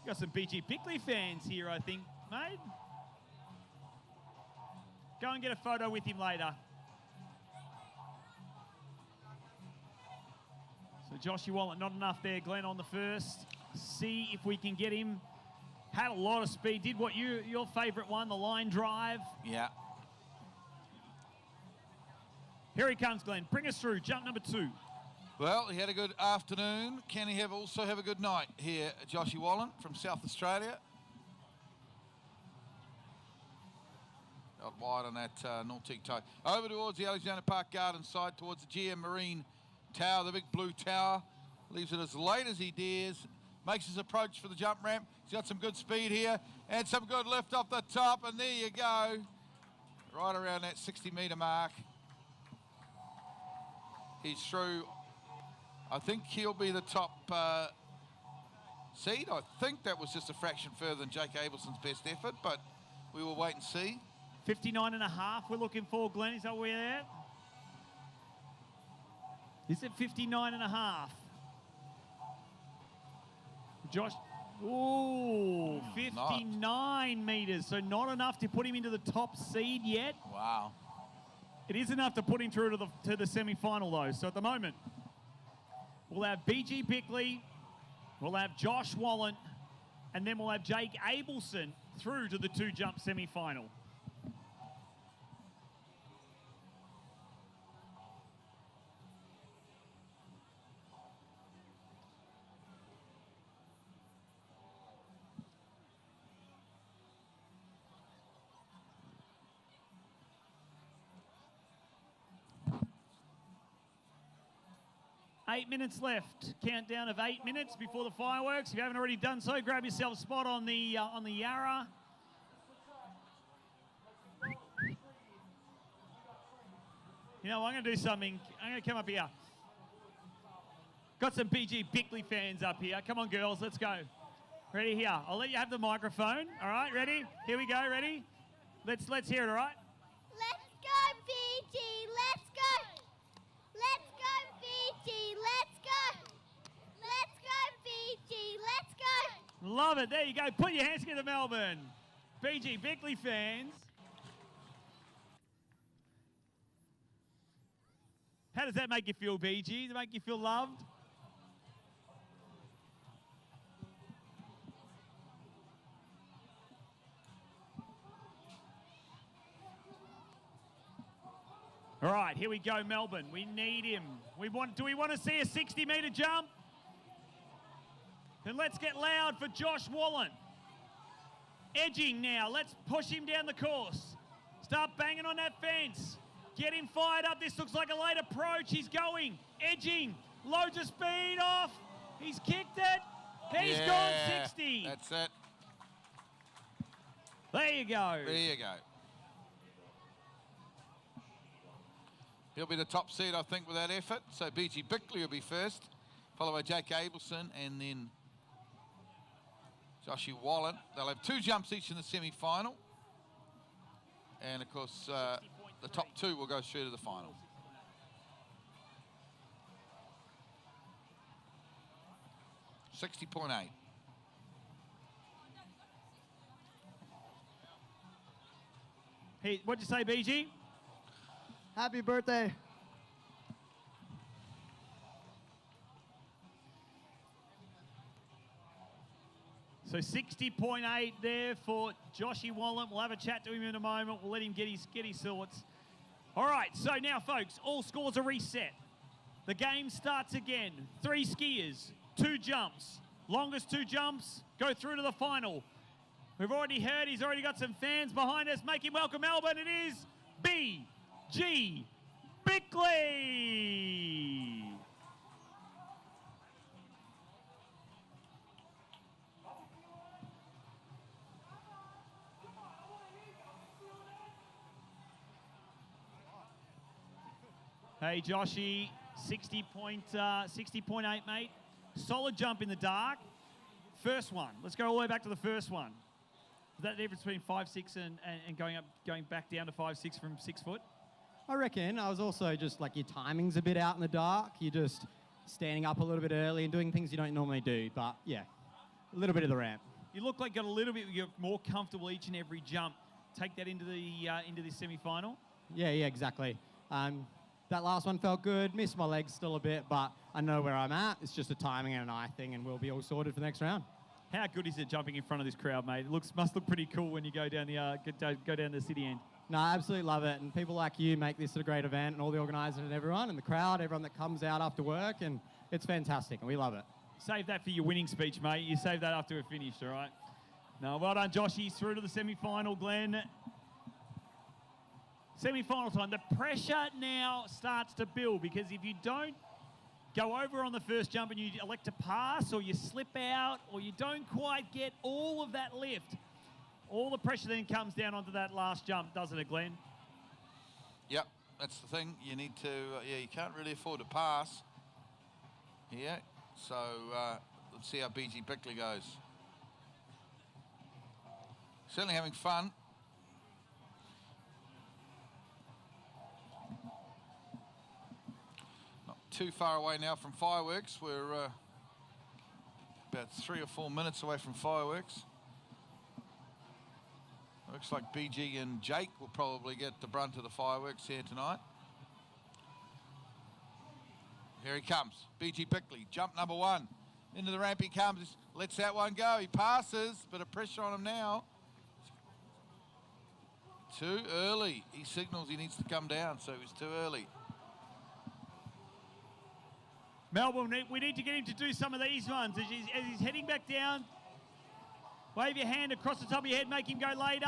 A: Got some BG Bickley fans here, I think, mate. Go and get a photo with him later. So Joshy Wallen, not enough there, Glenn, on the first. See if we can get him. Had a lot of speed. Did what your favourite one, the line drive.
B: Yeah.
A: Here he comes, Glenn. Bring us through. Jump number 2.
B: Well, he had a good afternoon. Can he also have a good night here, Joshy Wallen from South Australia? Out wide on that Nautique toe. Over towards the Alexander Park Garden side, towards the GM Marine Tower, the big blue tower. Leaves it as late as he dares. Makes his approach for the jump ramp. He's got some good speed here and some good lift off the top. And there you go. Right around that 60-metre mark. He's through. I think he'll be the top seed. I think that was just a fraction further than Jake Abelson's best effort, but we will wait and see.
A: 59.5 we're looking for, Glenn. Is that where we're at? Is it 59.5? Josh, ooh, 59 metres. So not enough to put him into the top seed yet.
B: Wow.
A: It is enough to put him through to the semi-final, though. So at the moment, we'll have BG Bickley, we'll have Josh Wallen, and then we'll have Jake Abelson through to the 2-jump semi-final. 8 minutes left. Countdown of 8 minutes before the fireworks. If you haven't already done so, grab yourself a spot on the Yarra. You know, I'm going to do something. I'm going to come up here. Got some BG Bickley fans up here. Come on, girls, let's go. Ready here? I'll let you have the microphone. All right, ready? Here we go. Ready? Let's hear it. All right.
H: Let's go, BG. Let's go. Let's go, BG. Let's go. Let's go, BG. Let's go.
A: Love it. There you go. Put your hands together, Melbourne. BG Bickley fans. How does that make you feel, BG? Does it make you feel loved? All right, here we go, Melbourne. We need him. Do we want to see a 60-metre jump? Then let's get loud for Josh Wallen. Edging now. Let's push him down the course. Start banging on that fence. Get him fired up. This looks like a late approach. He's going. Edging. Loads of speed off. He's kicked it. He's gone 60.
B: That's it.
A: There you go.
B: There you go. He'll be the top seed, I think, with that effort. So BG Bickley will be first, followed by Jake Abson, and then Joshy Wallen. They'll have 2 jumps each in the semi-final. And, of course, the top 2 will go through to the final. $60.8.
A: Hey, what'd you say, BG?
C: Happy birthday.
A: So 60.8 there for Joshy Wallen. We'll have a chat to him in a moment. We'll let him get his thoughts. All right, so now, folks, all scores are reset. The game starts again. 3 skiers, 2 jumps. Longest 2 jumps go through to the final. We've already heard he's already got some fans behind us. Make him welcome Melbourne. It is BG Bickley. Hey, Joshy, 60.8, mate. Solid jump in the dark. First one. Let's go all the way back to the first one. Is that the difference between 5'6" and going back down to 5'6" from 6 foot?
F: I reckon. I was also just like your timing's a bit out in the dark. You're just standing up a little bit early and doing things you don't normally do. But yeah, a little bit of the ramp.
A: You look like you got a little bit. You're more comfortable each and every jump. Take that into the semi-final.
F: Yeah, exactly. That last one felt good. Missed my legs still a bit, but I know where I'm at. It's just a timing and an eye thing, and we'll be all sorted for the next round.
A: How good is it jumping in front of this crowd, mate? It must look pretty cool when you go down the city end.
F: No, I absolutely love it, and people like you make this a great event, and all the organisers and everyone, and the crowd, everyone that comes out after work, and it's fantastic, and we love it.
A: Save that for your winning speech, mate. You save that after we're finished, all right? No, well done, Josh. He's through to the semi-final, Glenn. Semi-final time. The pressure now starts to build, because if you don't go over on the first jump and you elect to pass, or you slip out, or you don't quite get all of that lift, all the pressure then comes down onto that last jump, doesn't it, Glenn?
B: Yep, that's the thing. You need to, you can't really afford to pass here. So let's see how BG Bickley goes. Certainly having fun. Not too far away now from fireworks. We're about 3 or 4 minutes away from fireworks. Looks like BG and Jake will probably get the brunt of the fireworks here tonight. Here he comes, BG Bickley, jump number 1. Into the ramp he comes, lets that one go. He passes, bit of pressure on him now. Too early. He signals he needs to come down, so he's too early.
A: Melbourne, we need to get him to do some of these ones. As he's heading back down, wave your hand across the top of your head, make him go later.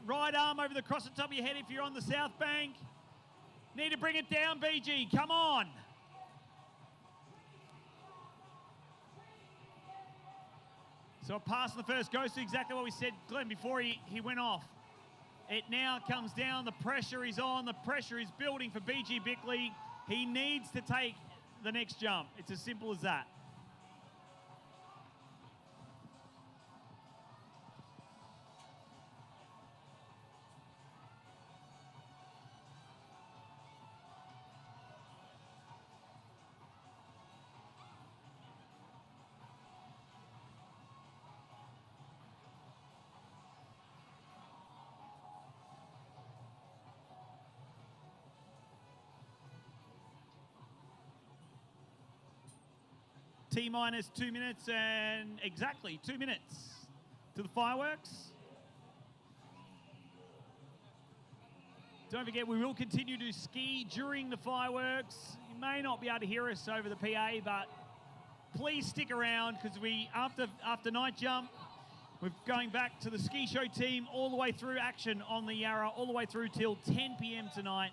A: Right arm over across the top of your head if you're on the south bank. Need to bring it down, BG, come on. So a pass in the first goes to exactly what we said, Glenn, before he went off. It now comes down, the pressure is on, the pressure is building for BG Bickley. He needs to take the next jump. It's as simple as that. T-minus 2 minutes and exactly 2 minutes to the fireworks. Don't forget, we will continue to ski during the fireworks. You may not be able to hear us over the PA, but please stick around because after night jump, we're going back to the ski show team all the way through action on the Yarra, all the way through till 10 p.m. tonight.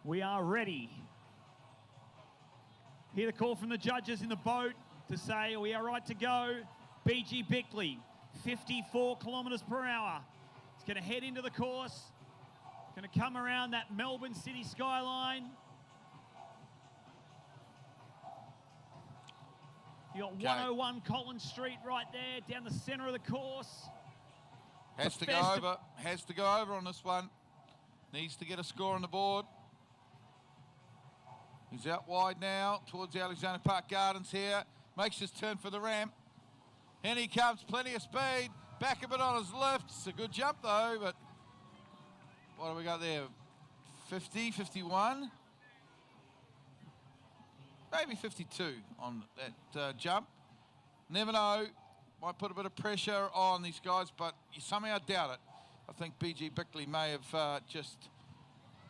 A: We are ready. Hear the call from the judges in the boat to say we are right to go. BG Bickley, 54 kilometres per hour. It's going to head into the course. Going to come around that Melbourne city skyline. You got 101 Collins Street right there, down the centre of the course.
B: Has to go over on this one. Needs to get a score on the board. He's out wide now towards the Alexander Park Gardens here. Makes his turn for the ramp. And he comes, plenty of speed. Back a bit on his lift. It's a good jump though, but what do we got there? 50, 51? Maybe 52 on that jump. Never know. Might put a bit of pressure on these guys, but you somehow doubt it. I think BG Bickley may have just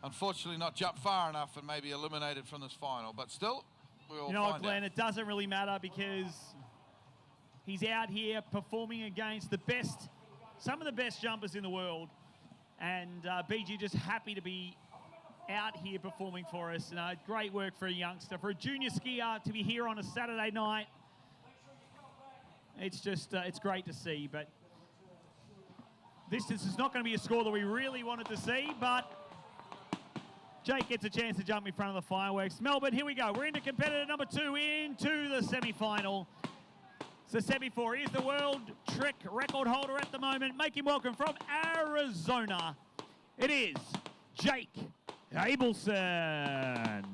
B: unfortunately not jumped far enough and maybe eliminated from this final, but still, we'll
A: You know what,
B: find
A: Glenn,
B: out.
A: it doesn't really matter because he's out here performing against the best, some of the best jumpers in the world, and BG just happy to be out here performing for us. Great work for a youngster, for a junior skier to be here on a Saturday night. It's just, it's great to see, but this is not going to be a score that we really wanted to see, but Jake gets a chance to jump in front of the fireworks. Melbourne, here we go. We're into competitor number 2, into the semi-final. So semi-4, here's the world trick record holder at the moment. Make him welcome from Arizona. It is Jake Abson.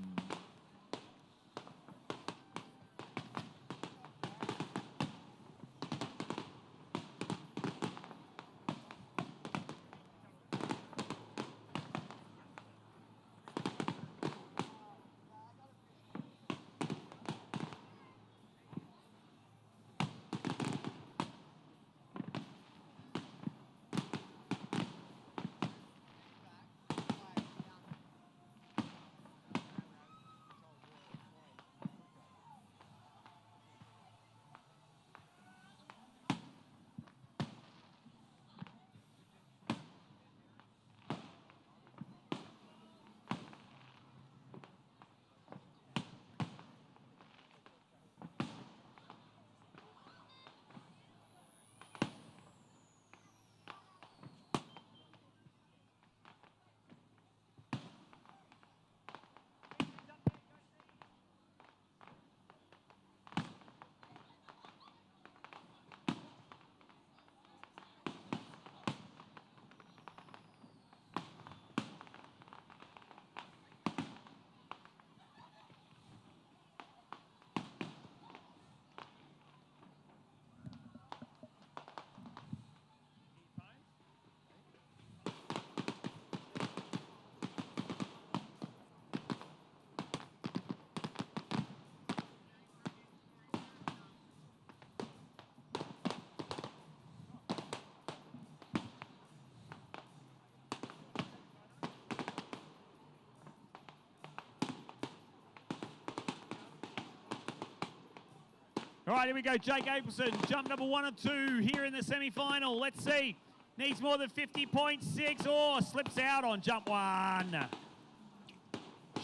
A: All right, here we go. Jake Abson, jump number 1 and 2 here in the semi-final. Let's see. Needs more than 50.6. Oh, slips out on jump one.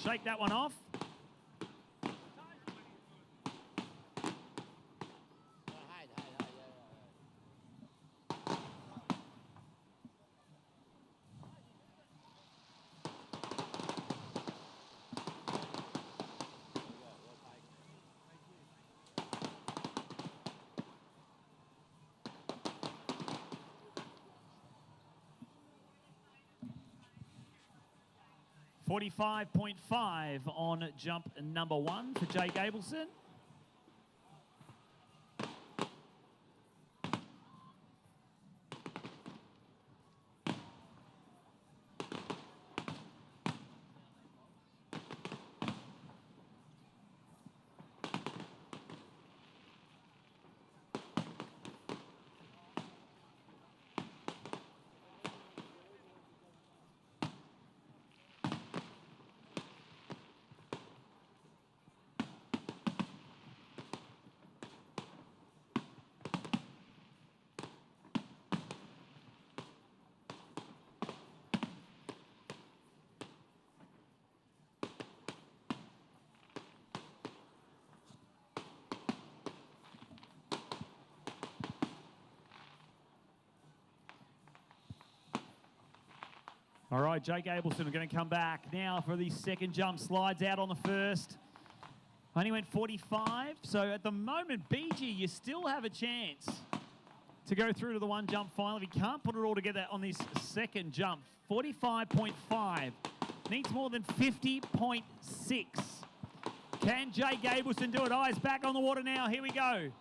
A: Shake that one off. .45 on jump number one for Jake Abson. All right, Jake Ableson are going to come back now for the second jump. Slides out on the first. Only went 45. So at the moment, BG, you still have a chance to go through to the one jump final. If you can't put it all together on this second jump, 45.5. Needs more than 50.6. Can Jake Ableson do it? Eyes back on the water now. Here we go.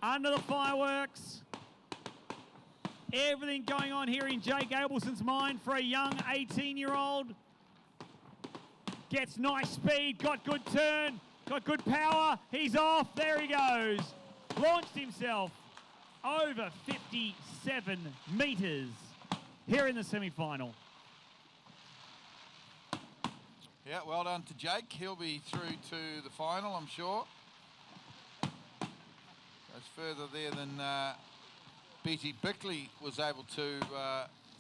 A: Under the fireworks. Everything going on here in Jake Abelson's mind for a young 18-year-old. Gets nice speed, got good turn, got good power. He's off, there he goes. Launched himself over 57 metres here in the semi-final.
B: Yeah, well done to Jake. He'll be through to the final, I'm sure. Goes further there than BT Bickley was able to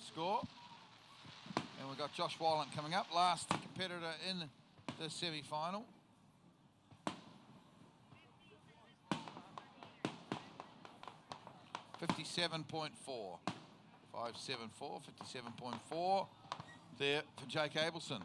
B: score. And we've got Josh Wallen coming up, last competitor in the semi-final. .57.4. 5.74, 57.4 there for Jake Ableson.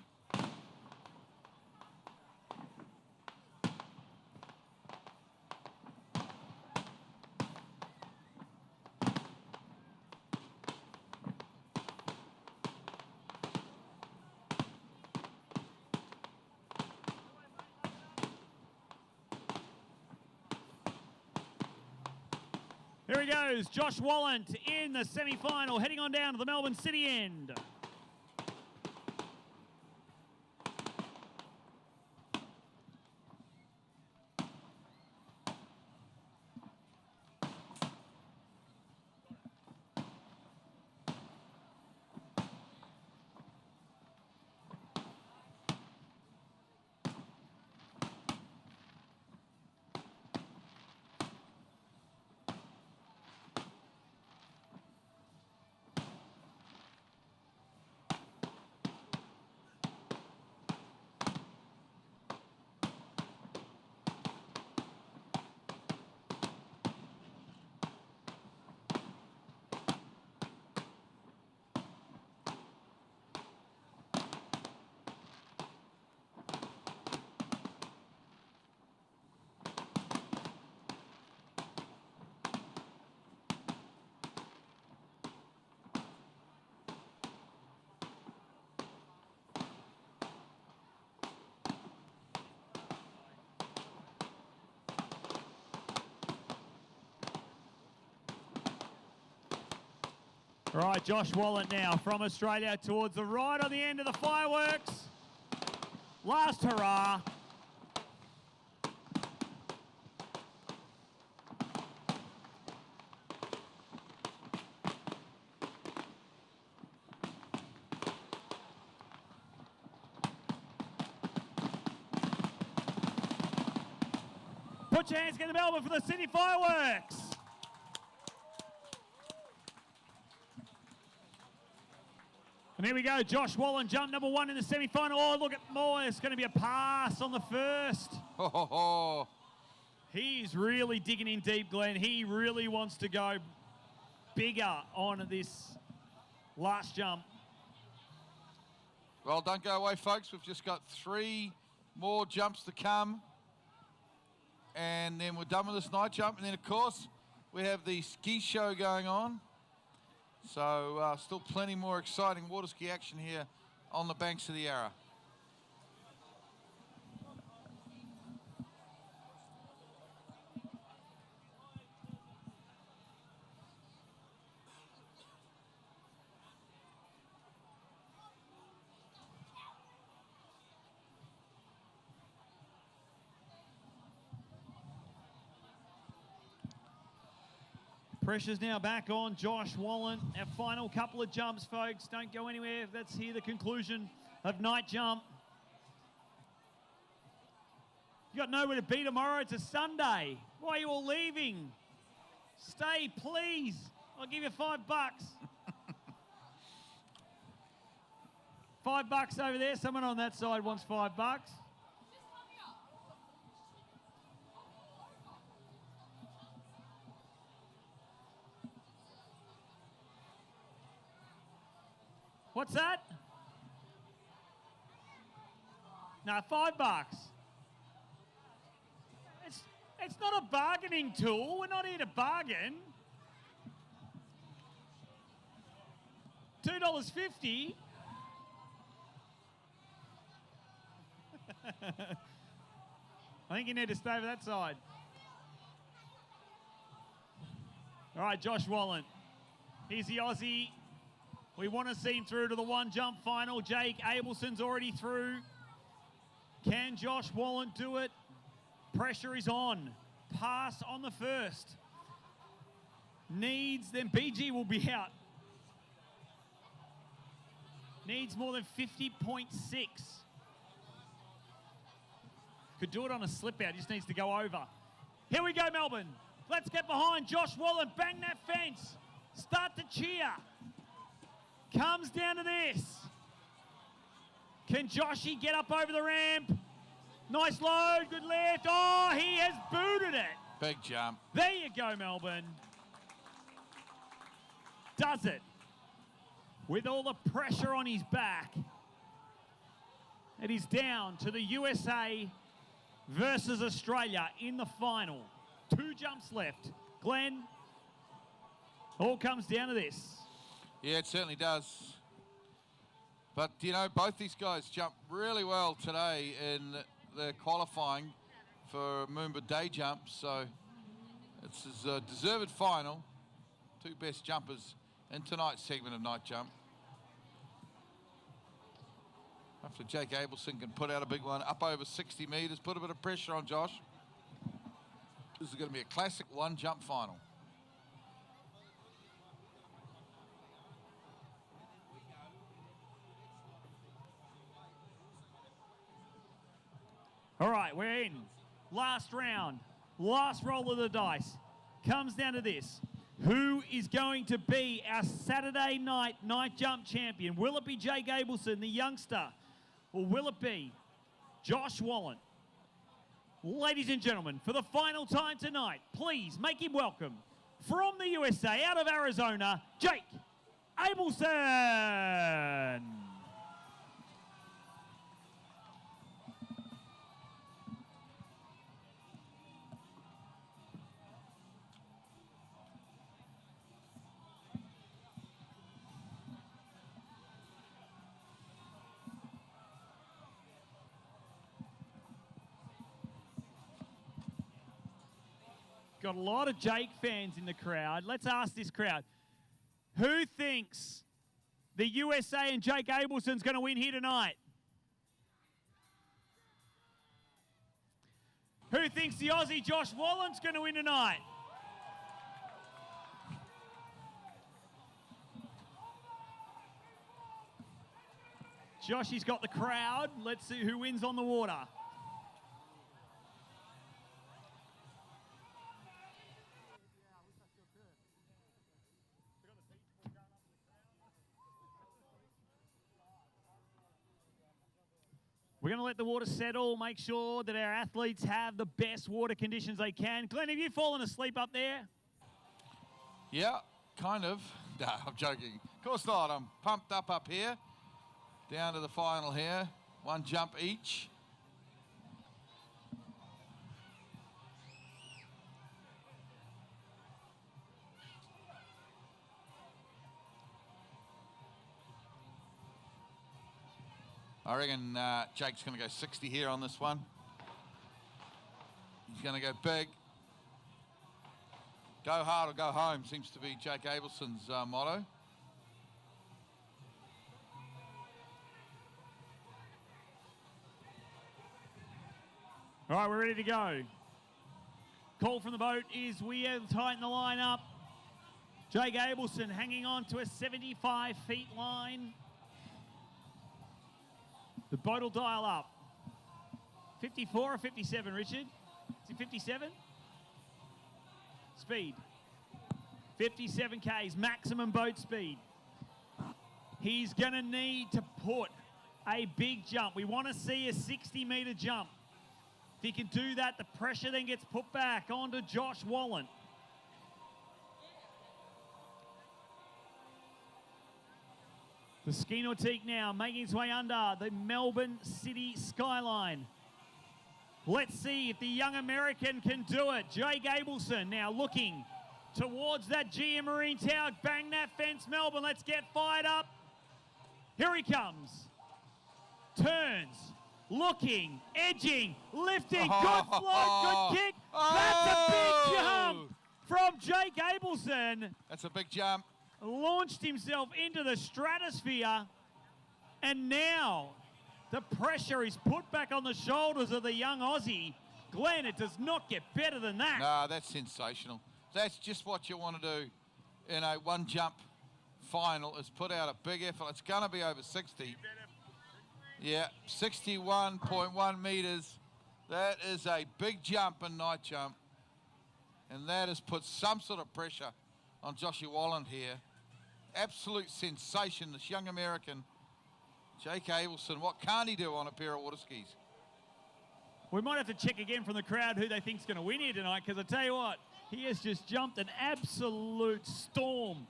A: Here he goes, Josh Wallen in the semi-final, heading on down to the Melbourne City end. Right, Josh Wallen now from Australia towards the right on the end of the fireworks. Last hurrah. Put your hands together, Melbourne, for the City Fireworks. Here we go. Josh Wallen, jump number 1 in the semi-final. Oh, look at more. It's going to be a pass on the first.
B: Oh.
A: He's really digging in deep, Glenn. He really wants to go bigger on this last jump.
B: Well, don't go away, folks. We've just got 3 more jumps to come. And then we're done with this night jump. And then, of course, we have the ski show going on. So still plenty more exciting water ski action here on the banks of the Yarra.
A: Pressure's now back on Josh Wallen. Our final couple of jumps, folks. Don't go anywhere. Let's hear the conclusion of night jump. You got nowhere to be tomorrow. It's a Sunday. Why are you all leaving? Stay, please. I'll give you $5. $5 over there. Someone on that side wants $5. What's that? No, $5. It's not a bargaining tool. We're not here to bargain. $2.50. I think you need to stay over that side. All right, Josh Wallen. Here's the Aussie. We want to see him through to the 1 jump final. Jake Abelson's already through. Can Josh Wallen do it? Pressure is on. Pass on the first. Needs, then BG will be out. Needs more than 50.6. Could do it on a slip out. Just needs to go over. Here we go, Melbourne. Let's get behind Josh Wallen. Bang that fence. Start to cheer. Comes down to this. Can Joshy get up over the ramp? Nice load, good lift. Oh, he has booted it.
B: Big jump.
A: There you go, Melbourne. Does it. With all the pressure on his back. It is down to the USA versus Australia in the final. 2 jumps left. Glenn, all comes down to this.
B: Yeah, it certainly does. But, you know, both these guys jumped really well today in the qualifying for MOOMBA day jumps. So it's a deserved final. 2 best jumpers in tonight's segment of night jump. Hopefully Jake Abelson can put out a big one up over 60 metres, put a bit of pressure on Josh. This is going to be a classic 1 jump final.
A: All right, we're in. Last round, last roll of the dice. Comes down to this. Who is going to be our Saturday night jump champion? Will it be Jake Abelson, the youngster? Or will it be Josh Wallen? Ladies and gentlemen, for the final time tonight, please make him welcome from the USA, out of Arizona, Jake Abelson. Got a lot of Jake fans in the crowd. Let's ask this crowd. Who thinks the USA and Jake Abelson's going to win here tonight? Who thinks the Aussie Josh Wallen's going to win tonight? Joshy's got the crowd. Let's see who wins on the water. We're going to let the water settle, make sure that our athletes have the best water conditions they can. Glenn, have you fallen asleep up there?
B: Yeah, kind of. No, I'm joking. Of course not. I'm pumped up here. Down to the final here. One jump each. I reckon Jake's going to go 60 here on this one. He's going to go big. Go hard or go home seems to be Jake Abelson's motto.
A: All right, we're ready to go. Call from the boat is we have tightened the line up. Jake Abelson hanging on to a 75 feet line. The boat will dial up. 54 or 57, Richard? Is it 57? Speed. 57 Ks, maximum boat speed. He's going to need to put a big jump. We want to see a 60-metre jump. If he can do that, the pressure then gets put back onto Josh Wallen. The ski nautique now making its way under the Melbourne City skyline. Let's see if the young American can do it. Jake Abelson now looking towards that GM Marine Tower. Bang that fence, Melbourne. Let's get fired up. Here he comes. Turns. Looking. Edging. Lifting. Good float. Good kick. That's a big jump from Jake Abelson.
B: That's a big jump.
A: Launched himself into the stratosphere. And now the pressure is put back on the shoulders of the young Aussie. Glenn, it does not get better than that.
B: No, that's sensational. That's just what you want to do in a one jump final, is put out a big effort. It's going to be over 60. Yeah, 61.1 metres. That is a big jump and night jump. And that has put some sort of pressure on Joshua Wallen here. Absolute sensation, this young American. Jake Abelson, what can't he do on a pair of water skis?
A: We might have to check again from the crowd who they think is going to win here tonight, because I tell you what, he has just jumped an absolute storm.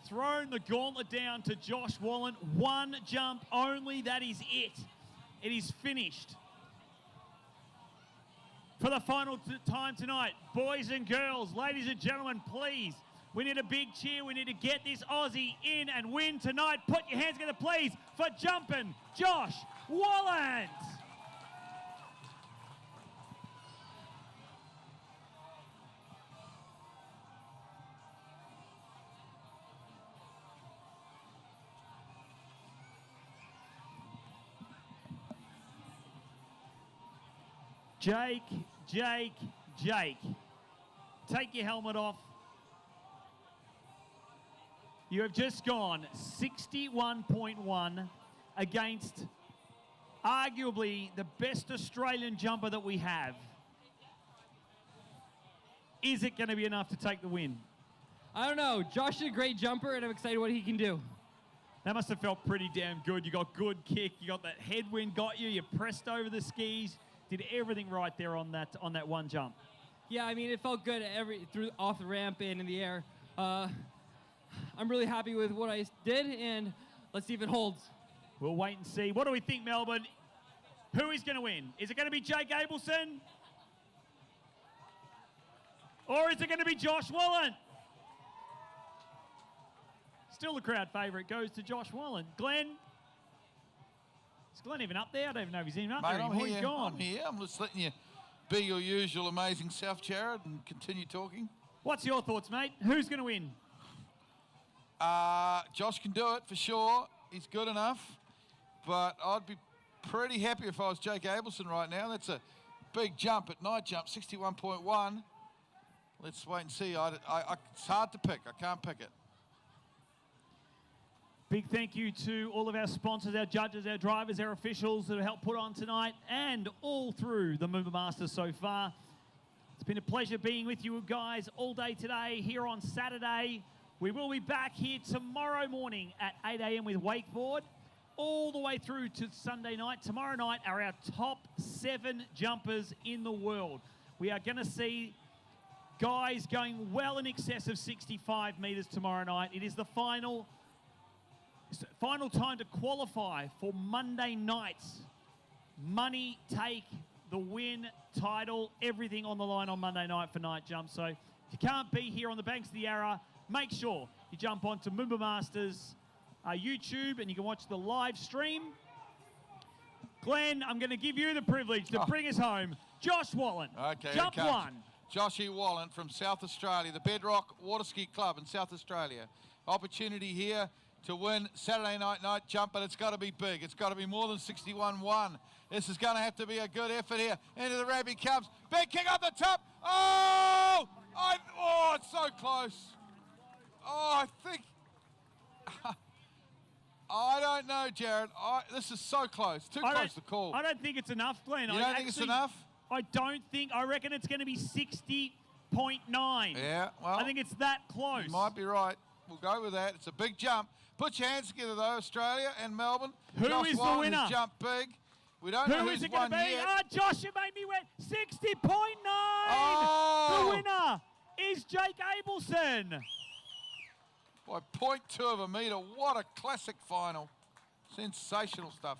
A: Thrown the gauntlet down to Josh Wallen. One jump only, that is it. It is finished. For the final time tonight, boys and girls, ladies and gentlemen, please, we need a big cheer. We need to get this Aussie in and win tonight. Put your hands together, please, for jumping Josh Wallen. Jake, take your helmet off. You have just gone 61.1 against arguably the best Australian jumper that we have. Is it going to be enough to take the win?
G: I don't know. Josh is a great jumper, and I'm excited what he can do.
A: That must have felt pretty damn good. You got good kick. You got that headwind, got you. You pressed over the skis. Did everything right there on that one jump.
G: Yeah, I mean, it felt good off the ramp and in the air. I'm really happy with what I did, and let's see if it holds.
A: We'll wait and see. What do we think, Melbourne? Who is going to win? Is it going to be Jake Abelson? Or is it going to be Josh Wallen? Still the crowd favourite goes to Josh Wallen. Glenn? Is Glenn even up there? I don't even know if he's even up there anymore. He's gone.
B: I'm here. I'm just letting you be your usual amazing self, Jared, and continue talking.
A: What's your thoughts, mate? Who's going to win?
B: Josh can do it for sure. He's good enough. But I'd be pretty happy if I was Jake Abelson right now. That's a big jump at night jump, 61.1. Let's wait and see. It's hard to pick. I can't pick it.
A: Big thank you to all of our sponsors, our judges, our drivers, our officials that have helped put on tonight and all through the MOOMBA Masters so far. It's been a pleasure being with you guys all day today here on Saturday. We will be back here tomorrow morning at 8 a.m. with wakeboard. all the way through to Sunday night. Tomorrow night are our top 7 jumpers in the world. We are going to see guys going well in excess of 65 metres tomorrow night. It is the final time to qualify for Monday night's money take, the win, title, everything on the line on Monday night for night jump. So if you can't be here on the banks of the Yarra, make sure you jump onto MOOMBA Masters YouTube and you can watch the live stream. Glenn, I'm going to give you the privilege to bring us home. Josh Wallen,
B: Okay,
A: jump
B: okay.
A: 1.
B: Joshy Wallen from South Australia, the Bedrock Water Ski Club in South Australia. Opportunity here to win Saturday night jump, but it's got to be big. It's got to be more than 61-1. This is going to have to be a good effort here. Into the ramp he comes. Big kick up the top. Oh! It's so close. Oh, I think... I don't know, Jared. This is so close. Too close to call.
A: I don't think it's enough, Glenn.
B: You don't think it's enough?
A: I reckon it's going to be 60.9.
B: Yeah, well...
A: I think it's that close.
B: You might be right. We'll go with that. It's a big jump. Put your hands together, though, Australia and Melbourne.
A: Who
B: Josh
A: is the
B: Wallen
A: winner?
B: has jumped big. We don't know
A: Who
B: who's
A: is it going
B: won
A: to be?
B: yet.
A: Oh, Josh, you made me wet. 60.9.
B: Oh!
A: The winner is Jake Abelson.
B: By 0.2 of a metre. What a classic final. Sensational stuff.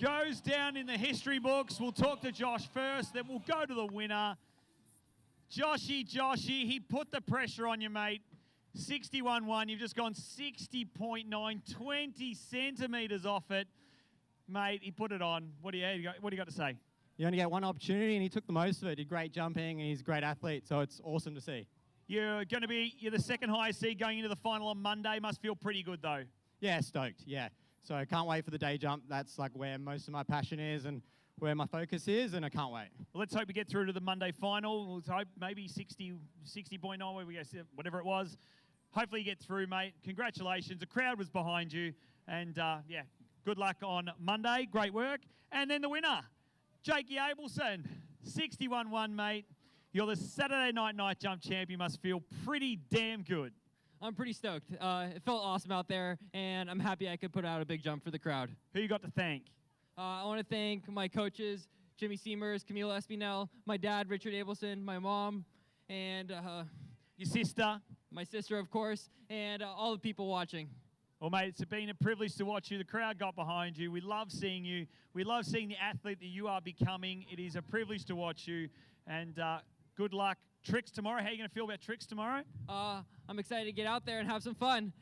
A: Goes down in the history books. We'll talk to Josh first, then we'll go to the winner. Joshy, he put the pressure on you, mate. 61.1, you've just gone 60.9, 20 centimetres off it. Mate, he put it on. What do you got to say?
F: You only get one opportunity, and he took the most of it. Did great jumping, and he's a great athlete, so it's awesome to see.
A: You're the second highest seed going into the final on Monday. Must feel pretty good, though.
F: Yeah, stoked, yeah. So I can't wait for the day jump. That's like where most of my passion is and where my focus is, and I can't wait.
A: Well, let's hope we get through to the Monday final. Let's hope maybe 60.9, where we go, whatever it was. Hopefully you get through, mate. Congratulations. The crowd was behind you. And, yeah, good luck on Monday. Great work. And then the winner, Jakey Abelson, 61.1, mate. You're the Saturday night jump champ. You must feel pretty damn good.
G: I'm pretty stoked. It felt awesome out there, and I'm happy I could put out a big jump for the crowd.
A: Who you got to thank?
G: I want to thank my coaches, Jimmy Seamers, Camille Espinel, my dad, Richard Abelson, my mom, and
A: your sister.
G: My sister, of course, and all the people watching.
A: Well, mate, it's been a privilege to watch you. The crowd got behind you. We love seeing you. We love seeing the athlete that you are becoming. It is a privilege to watch you, and good luck. Tricks tomorrow. How are you going to feel about tricks tomorrow?
G: I'm excited to get out there and have some fun.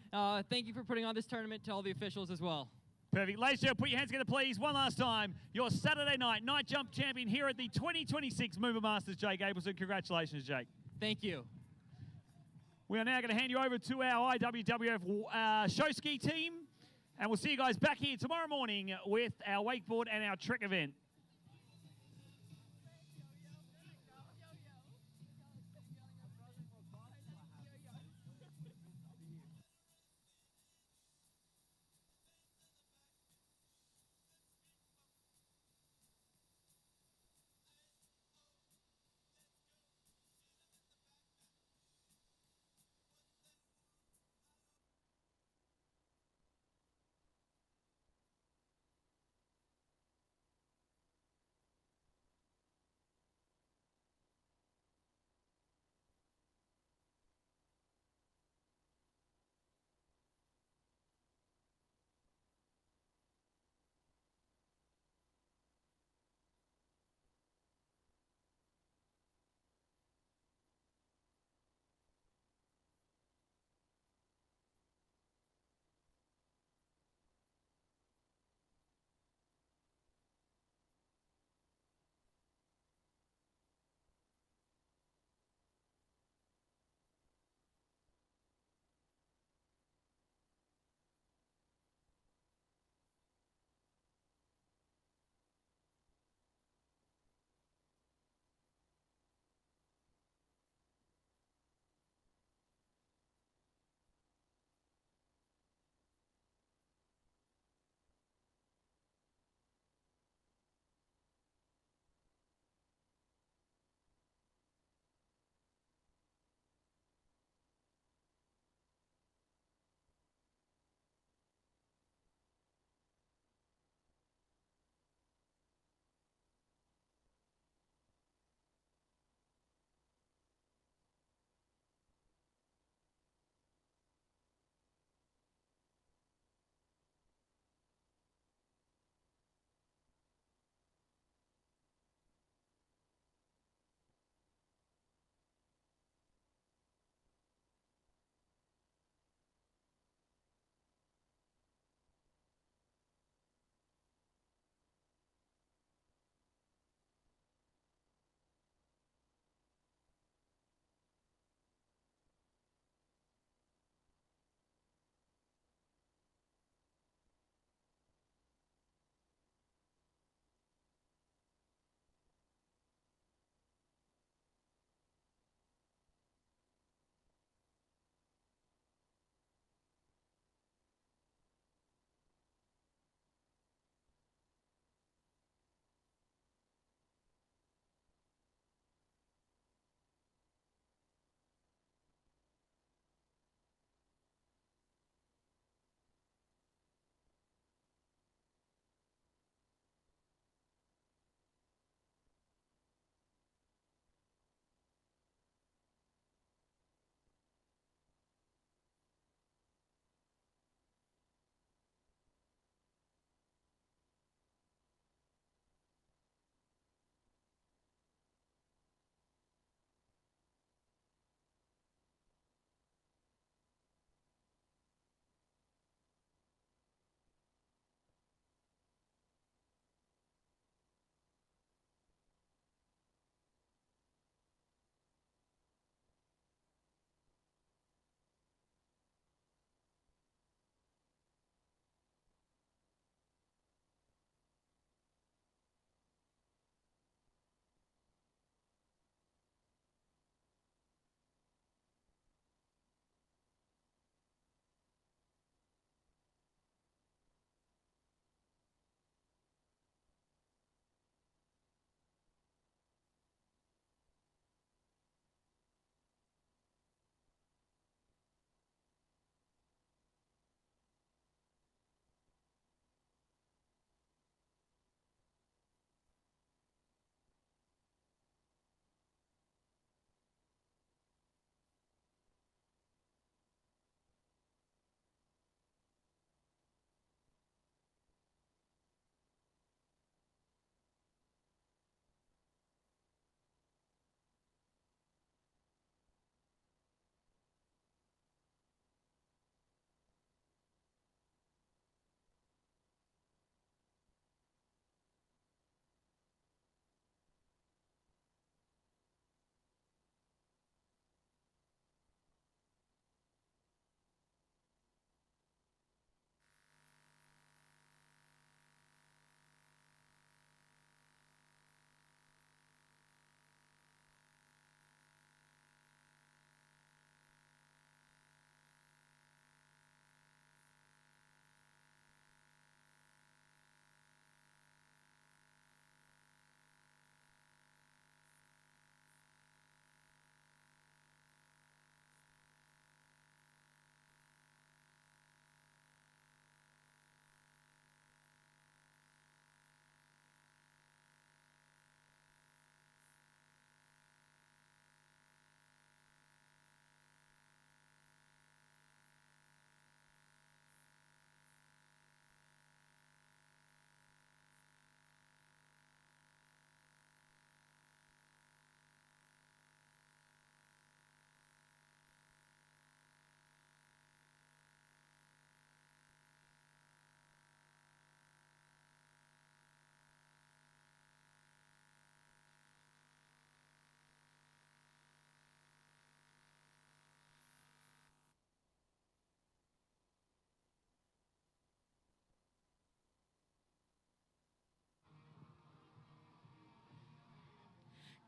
G: Thank you for putting on this tournament, to all the officials as well.
A: Perfect. Ladies and gentlemen, put your hands together, please. One last time. Your Saturday night jump champion here at the 2026 MOOMBA Masters, Jake Abelson. Congratulations, Jake.
G: Thank you.
A: We are now going to hand you over to our IWWF show ski team, and we'll see you guys back here tomorrow morning with our wakeboard and our trick event.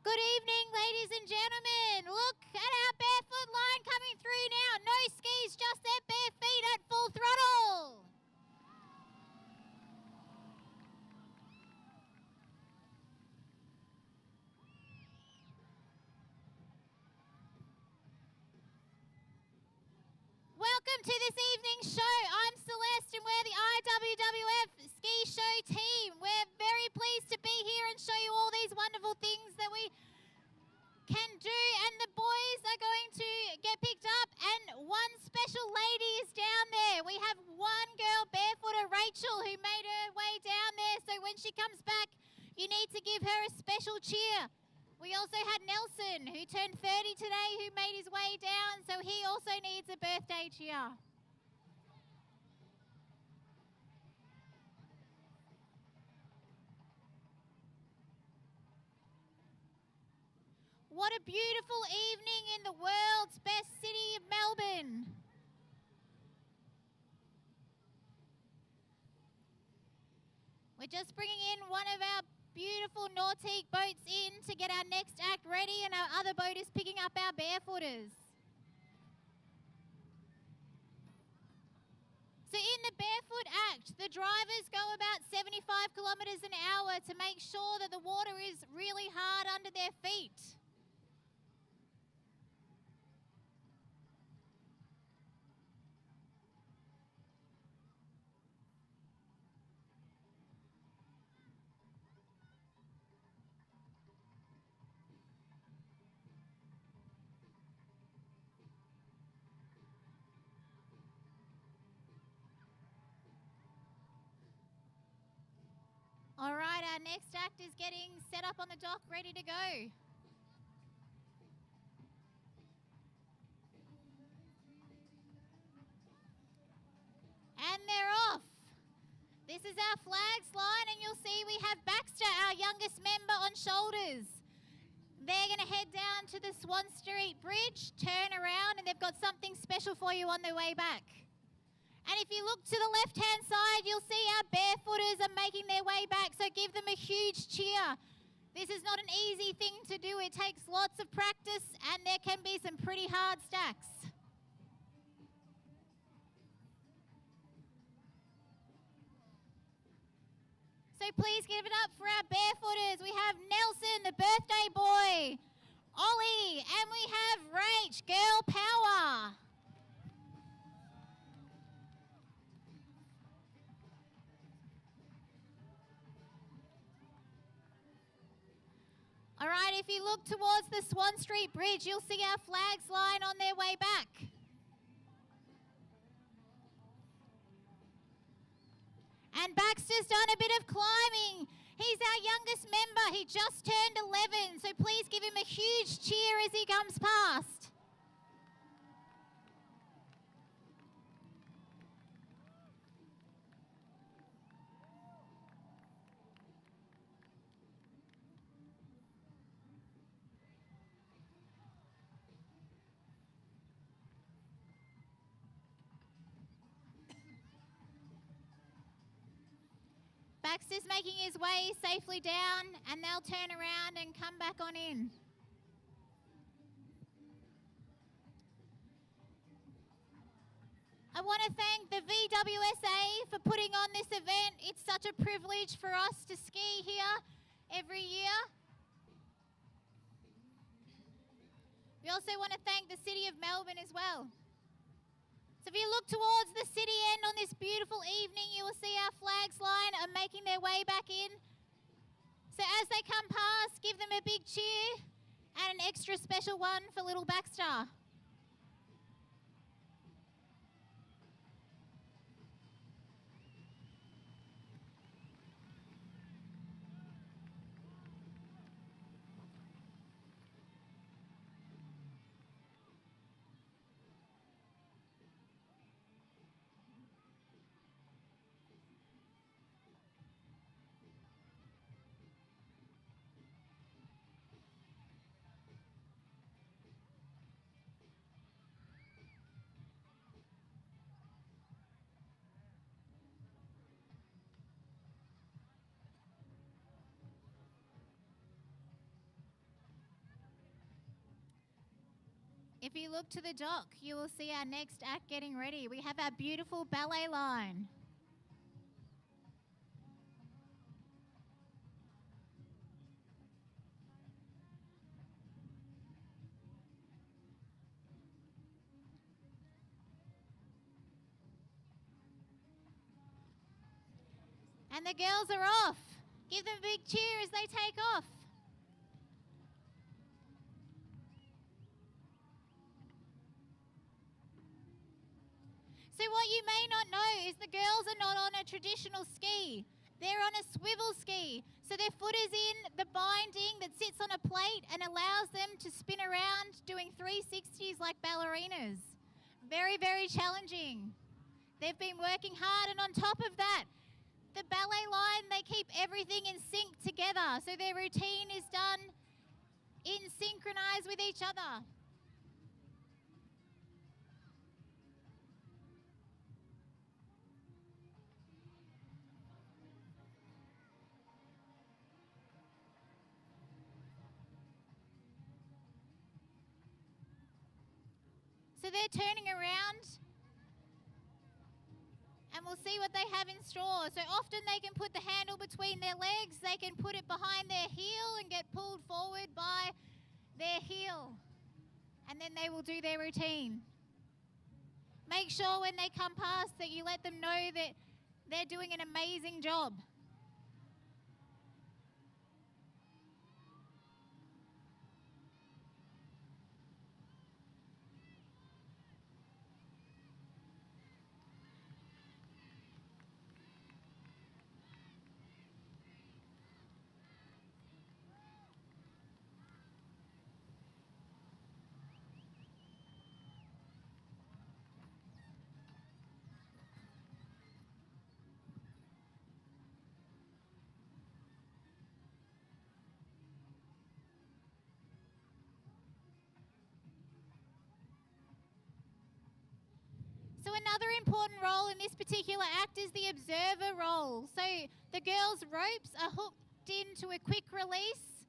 H: Good evening, ladies and gentlemen. Look at our barefoot line coming through now. No skis, just their bare feet at full throttle. Welcome to this evening's show. I'm Celeste and we're the IWWF Ski Show team. We're very pleased to be here and show you all these wonderful things that we can do, and the boys are going to get picked up, and one special lady is down there. We have one girl, barefooter Rachel, who made her way down there, so when she comes back, you need to give her a special cheer. We also had Nelson, who turned 30 today, who made his way down, so he also needs a birthday cheer. What a beautiful evening in the world's best city of Melbourne. We're just bringing in one of our beautiful Nautique boats in to get our next act ready, and our other boat is picking up our barefooters. So in the barefoot act, the drivers go about 75 kilometres an hour to make sure that the water is really hard under their feet. All right, our next act is getting set up on the dock, ready to go. And they're off. This is our flags line, and you'll see we have Baxter, our youngest member, on shoulders. They're going to head down to the Swan Street Bridge, turn around, and they've got something special for you on their way back. And if you look to the left-hand side, you'll see our barefooters are making their way back, so give them a huge cheer. This is not an easy thing to do. It takes lots of practice, and there can be some pretty hard stacks. So please give it up for our barefooters. We have Nelson, the birthday boy, Ollie, and we have Rach, girl power. All right, if you look towards the Swan Street Bridge, you'll see our flags line on their way back. And Baxter's done a bit of climbing. He's our youngest member. He just turned 11, so please give him a huge cheer as he comes past. Baxter's making his way safely down, and they'll turn around and come back on in. I want to thank the VWSA for putting on this event. It's such a privilege for us to ski here every year. We also want to thank the City of Melbourne as well. So if you look towards the city end on this beautiful evening, you will see our flags line are making their way back in. So as they come past, give them a big cheer and an extra special one for little Baxter. If you look to the dock, you will see our next act getting ready. We have our beautiful ballet line. And the girls are off. Give them a big cheer as they take off. So what you may not know is the girls are not on a traditional ski. They're on a swivel ski. So their foot is in the binding that sits on a plate and allows them to spin around doing 360s like ballerinas. Very, very challenging. They've been working hard, and on top of that, the ballet line, they keep everything in sync together. So their routine is done in synchronized with each other. So they're turning around, and we'll see what they have in store. So often they can put the handle between their legs, they can put it behind their heel and get pulled forward by their heel. And then they will do their routine. Make sure when they come past that you let them know that they're doing an amazing job. So another important role in this particular act is the observer role. So the girls' ropes are hooked into a quick release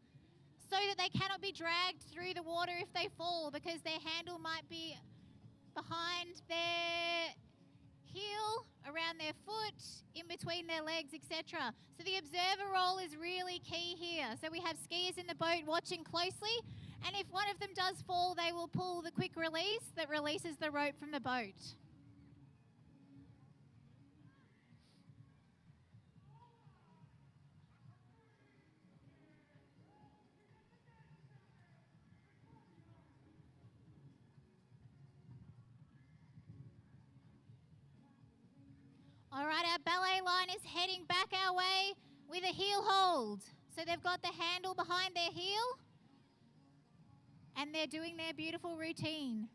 H: so that they cannot be dragged through the water if they fall, because their handle might be behind their heel, around their foot, in between their legs, etc. So the observer role is really key here. So we have skiers in the boat watching closely, and if one of them does fall, they will pull the quick release that releases the rope from the boat. All right, our ballet line is heading back our way with a heel hold. So they've got the handle behind their heel, and they're doing their beautiful routine.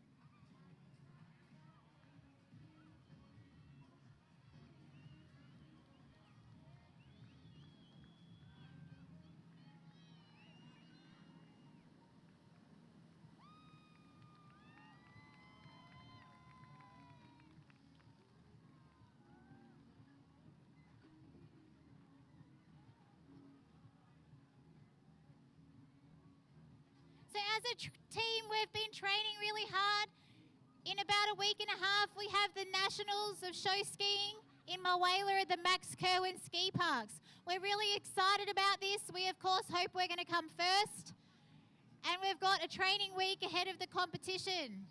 H: So as a team, we've been training really hard. In about a week and a half, we have the Nationals of Show Skiing in Mulwala at the Max Kerwin Ski Parks. We're really excited about this. We, of course, hope we're going to come first. And we've got a training week ahead of the competition.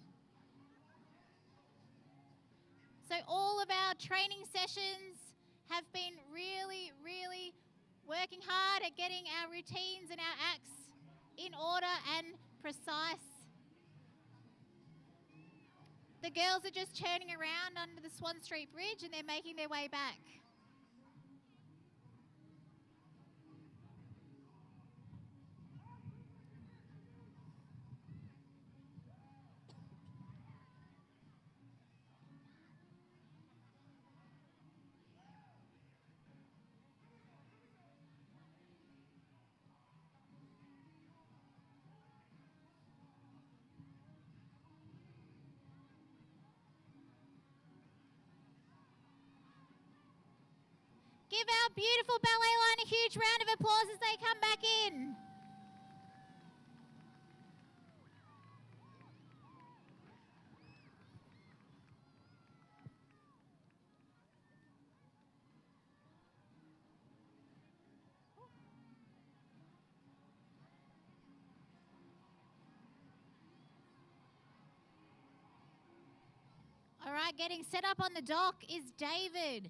H: So all of our training sessions have been really, really working hard at getting our routines and our acts in order and precise. The girls are just churning around under the Swan Street Bridge, and they're making their way back. Give our beautiful ballet line a huge round of applause as they come back in. right, getting set up on the dock is David.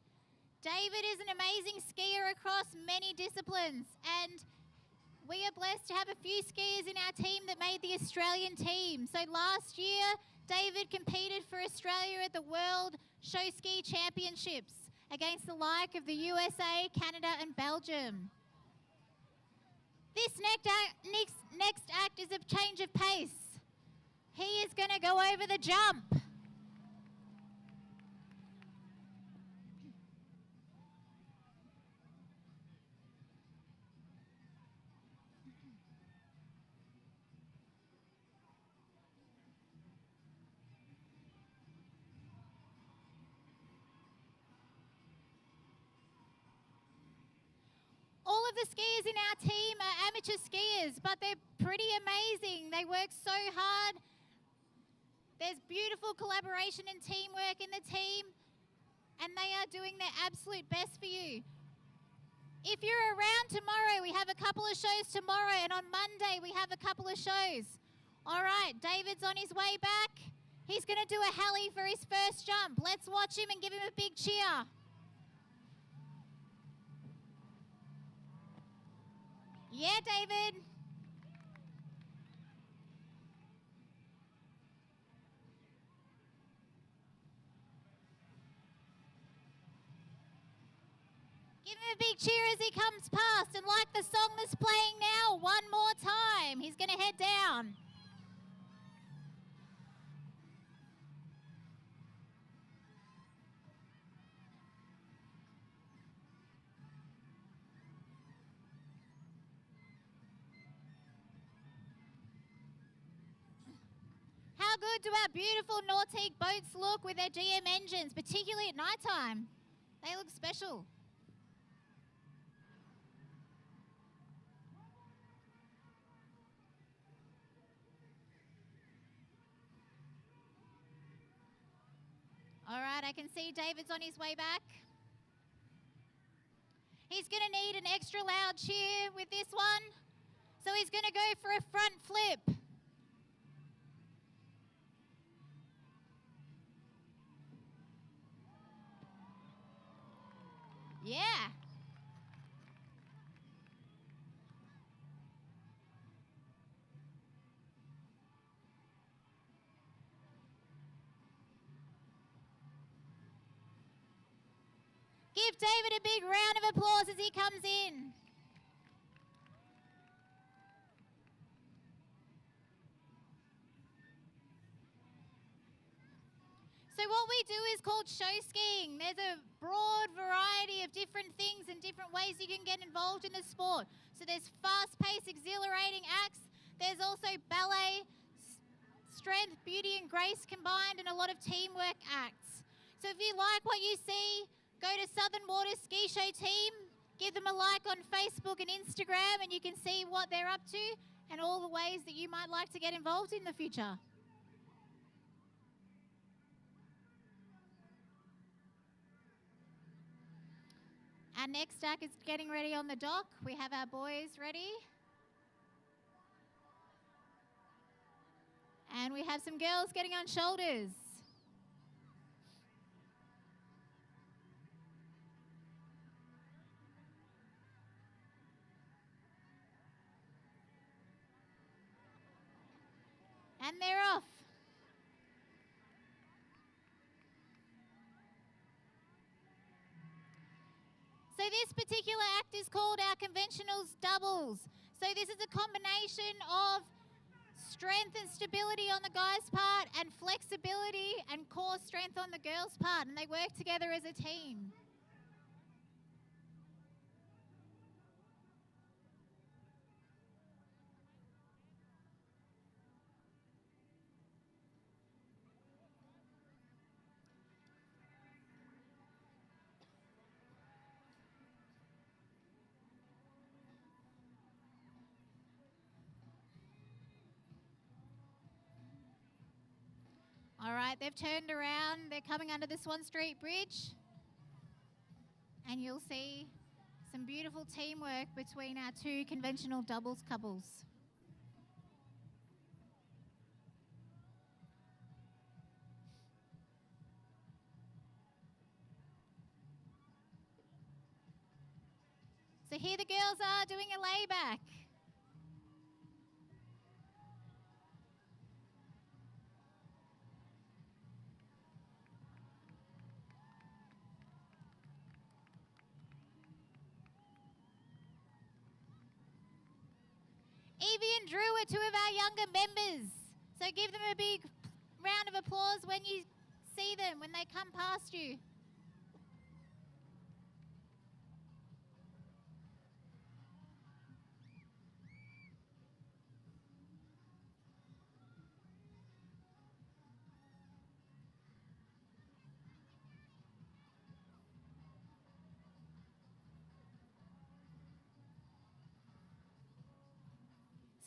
H: David is an amazing skier across many disciplines, and we are blessed to have a few skiers in our team that made the Australian team. So last year, David competed for Australia at the World Show Ski Championships against the like of the USA, Canada, and Belgium. This next act is a change of pace. He is going to go over the jump. All of the skiers in our team are amateur skiers, but they're pretty amazing. They work so hard. There's beautiful collaboration and teamwork in the team, and they are doing their absolute best for you. If you're around tomorrow, we have a couple of shows tomorrow, and on Monday we have a couple of shows. All right, David's on his way back. He's going to do a heli for his first jump. Let's watch him and give him a big cheer. Yeah, David. Give him a big cheer as he comes past, and like the song that's playing now, one more time. He's going to head down. How good do our beautiful Nautique boats look with their GM engines, particularly at night time? They look special. All right, I can see David's on his way back. He's going to need an extra loud cheer with this one. So he's going to go for a front flip. Yeah. Give David a big round of applause as he comes in. So what we do is called show skiing. There's a broad variety of different things and different ways you can get involved in the sport. So there's fast-paced, exhilarating acts. There's also ballet, strength, beauty, and grace combined, and a lot of teamwork acts. So if you like what you see, go to Southern Waters Ski Show Team, give them a like on Facebook and Instagram, and you can see what they're up to and all the ways that you might like to get involved in the future. Our next act is getting ready on the dock. We have our boys ready. And we have some girls getting on shoulders. And they're off. So this particular act is called our conventionals doubles. So this is a combination of strength and stability on the guy's part and flexibility and core strength on the girl's part, and they work together as a team. All right, they've turned around. They're coming under the Swan Street Bridge. And you'll see some beautiful teamwork between our two conventional doubles couples. So here the girls are doing a layback. Evie and Drew are two of our younger members. So give them a big round of applause when you see them, when they come past you.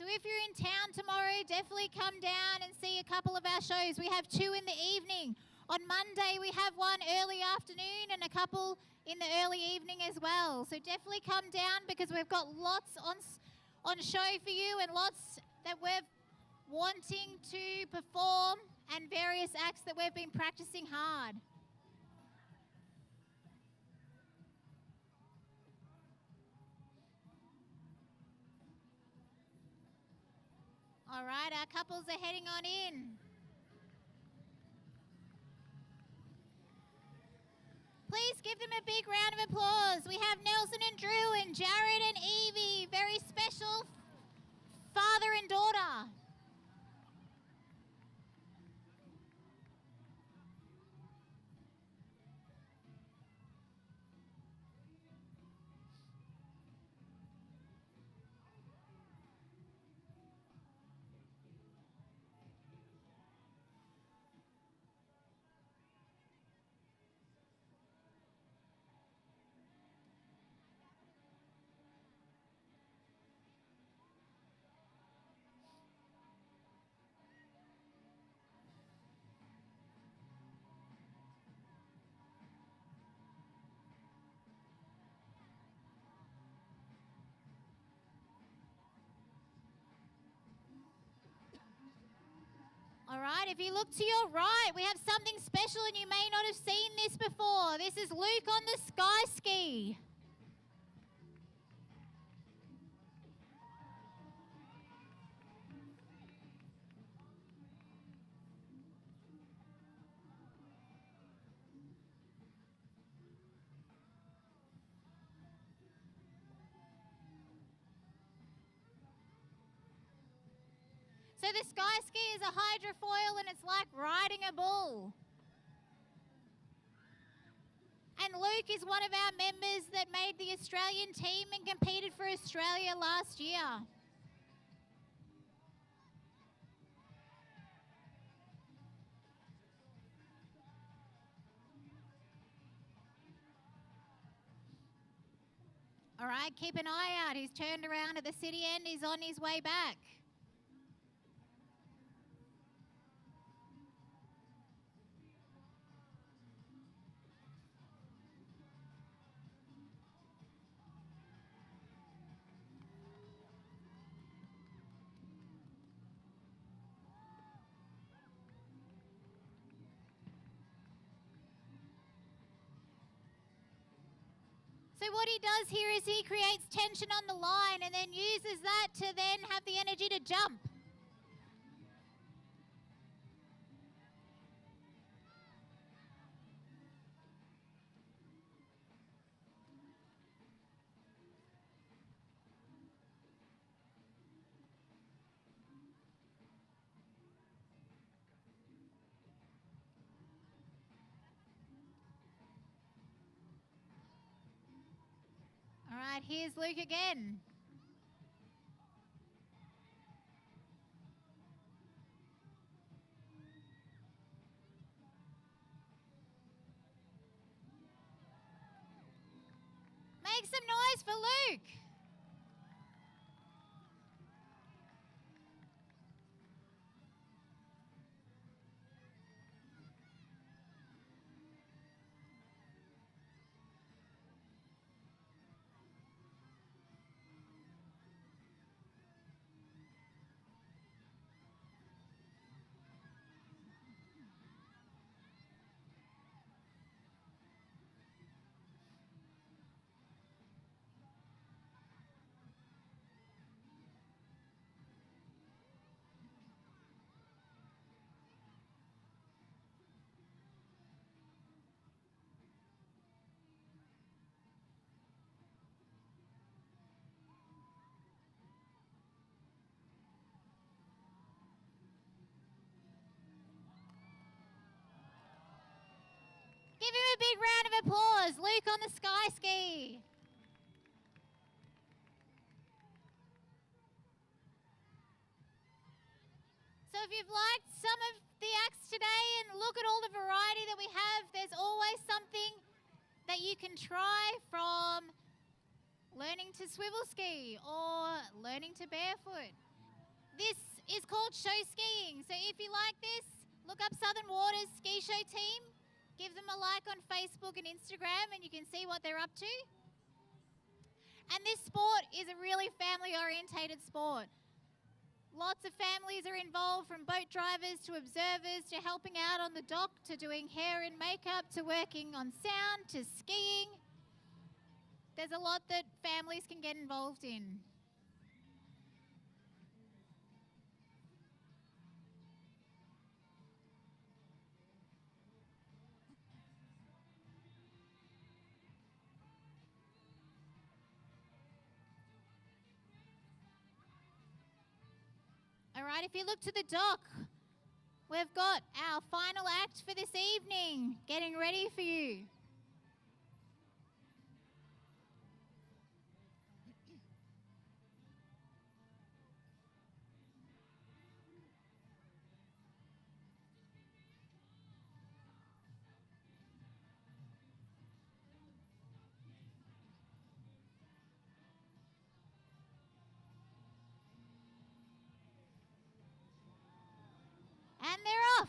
H: So if you're in town tomorrow, definitely come down and see a couple of our shows. We have 2 in the evening. On Monday, we have one early afternoon and a couple in the early evening as well. So definitely come down because we've got lots on show for you and lots that we're wanting to perform and various acts that we've been practicing hard. All right, our couples are heading on in. Please give them a big round of applause. We have Nelson and Drew and Jared and Evie, very special father and daughter. All right, if you look to your right, we have something special and you may not have seen this before. This is Luke on the sky ski. So the sky ski is a hydrofoil and it's like riding a bull. And Luke is one of our members that made the Australian team and competed for Australia last year. All right, keep an eye out. He's turned around at the city end. He's on his way back. So what he does here is he creates tension on the line and then uses that to then have the energy to jump. All right, here's Luke again. Make some noise for Luke. a big round of applause. Luke on the sky ski. So if you've liked some of the acts today and look at all the variety that we have, there's always something that you can try, from learning to swivel ski or learning to barefoot. This is called show skiing. So if you like this, look up Southern Waters Ski Show Team. Give them a like on Facebook and Instagram and you can see what they're up to. And this sport is a really family-orientated sport. Lots of families are involved, from boat drivers to observers to helping out on the dock to doing hair and makeup to working on sound to skiing. There's a lot that families can get involved in. All right, if you look to the dock, we've got our final act for this evening, getting ready for you. And they're off.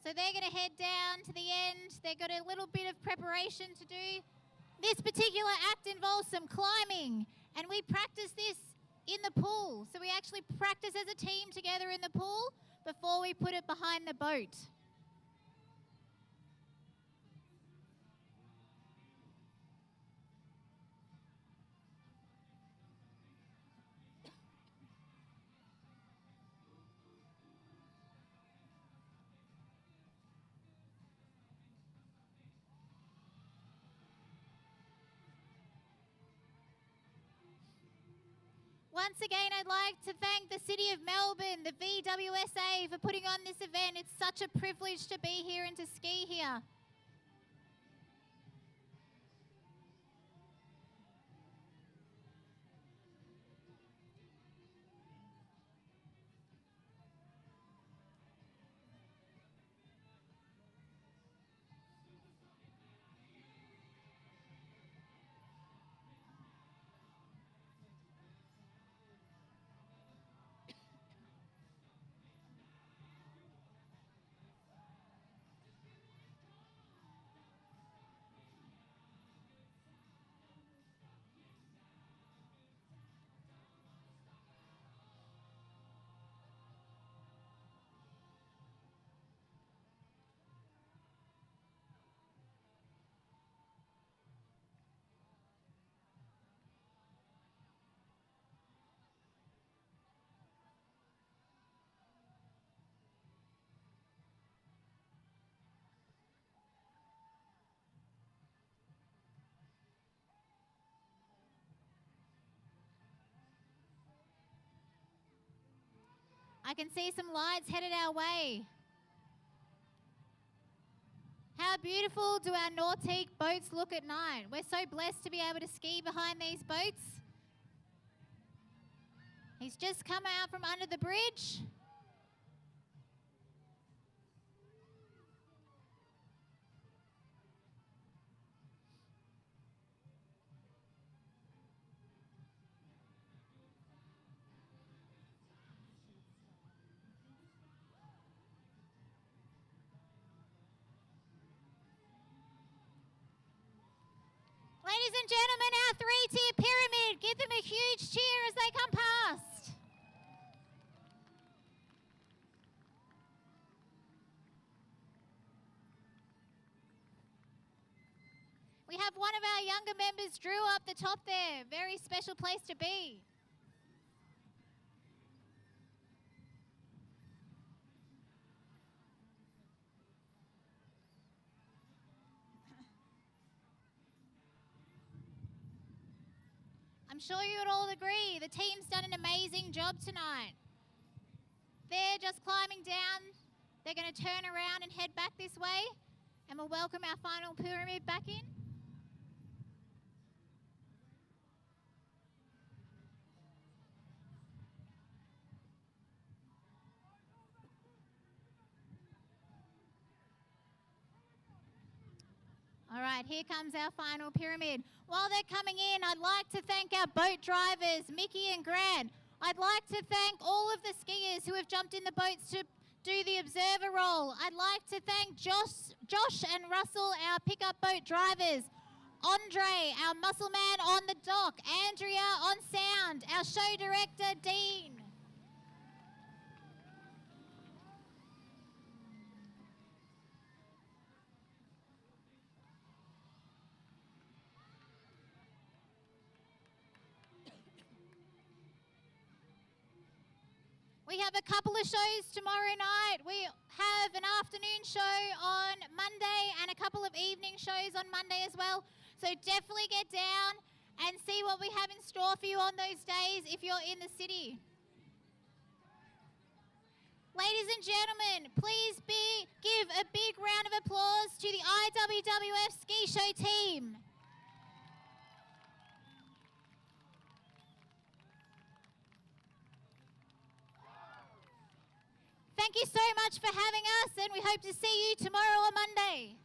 H: So they're going to head down to the end. They've got a little bit of preparation to do. This particular act involves some climbing, and we practice this in the pool. So we actually practice as a team together in the pool before we put it behind the boat. Once again, I'd like to thank the City of Melbourne, the VWSA, for putting on this event. It's such a privilege to be here and to ski here. I can see some lights headed our way. How beautiful do our Nautique boats look at night? We're so blessed to be able to ski behind these boats. He's just come out from under the bridge. Ladies and gentlemen, our three-tier pyramid. Give them a huge cheer as they come past. We have one of our younger members, Drew, up the top there. Very special place to be. I'm sure you would all agree the team's done an amazing job tonight. there just climbing down. They're going to turn around and head back this way. And we'll welcome our final pyramid back in. All right, here comes our final pyramid. While they're coming in, I'd like to thank our boat drivers, Mickey and Grant. I'd like to thank all of the skiers who have jumped in the boats to do the observer role. I'd like to thank Josh and Russell, our pickup boat drivers. Andre, our muscle man on the dock. Andrea on sound. Our show director, Dean. We have a couple of shows tomorrow night. We have an afternoon show on Monday and a couple of evening shows on Monday as well. So definitely get down and see what we have in store for you on those days if you're in the city. Ladies and gentlemen, please give a big round of applause to the IWWF Ski Show team. Thank you so much for having us, and we hope to see you tomorrow or Monday.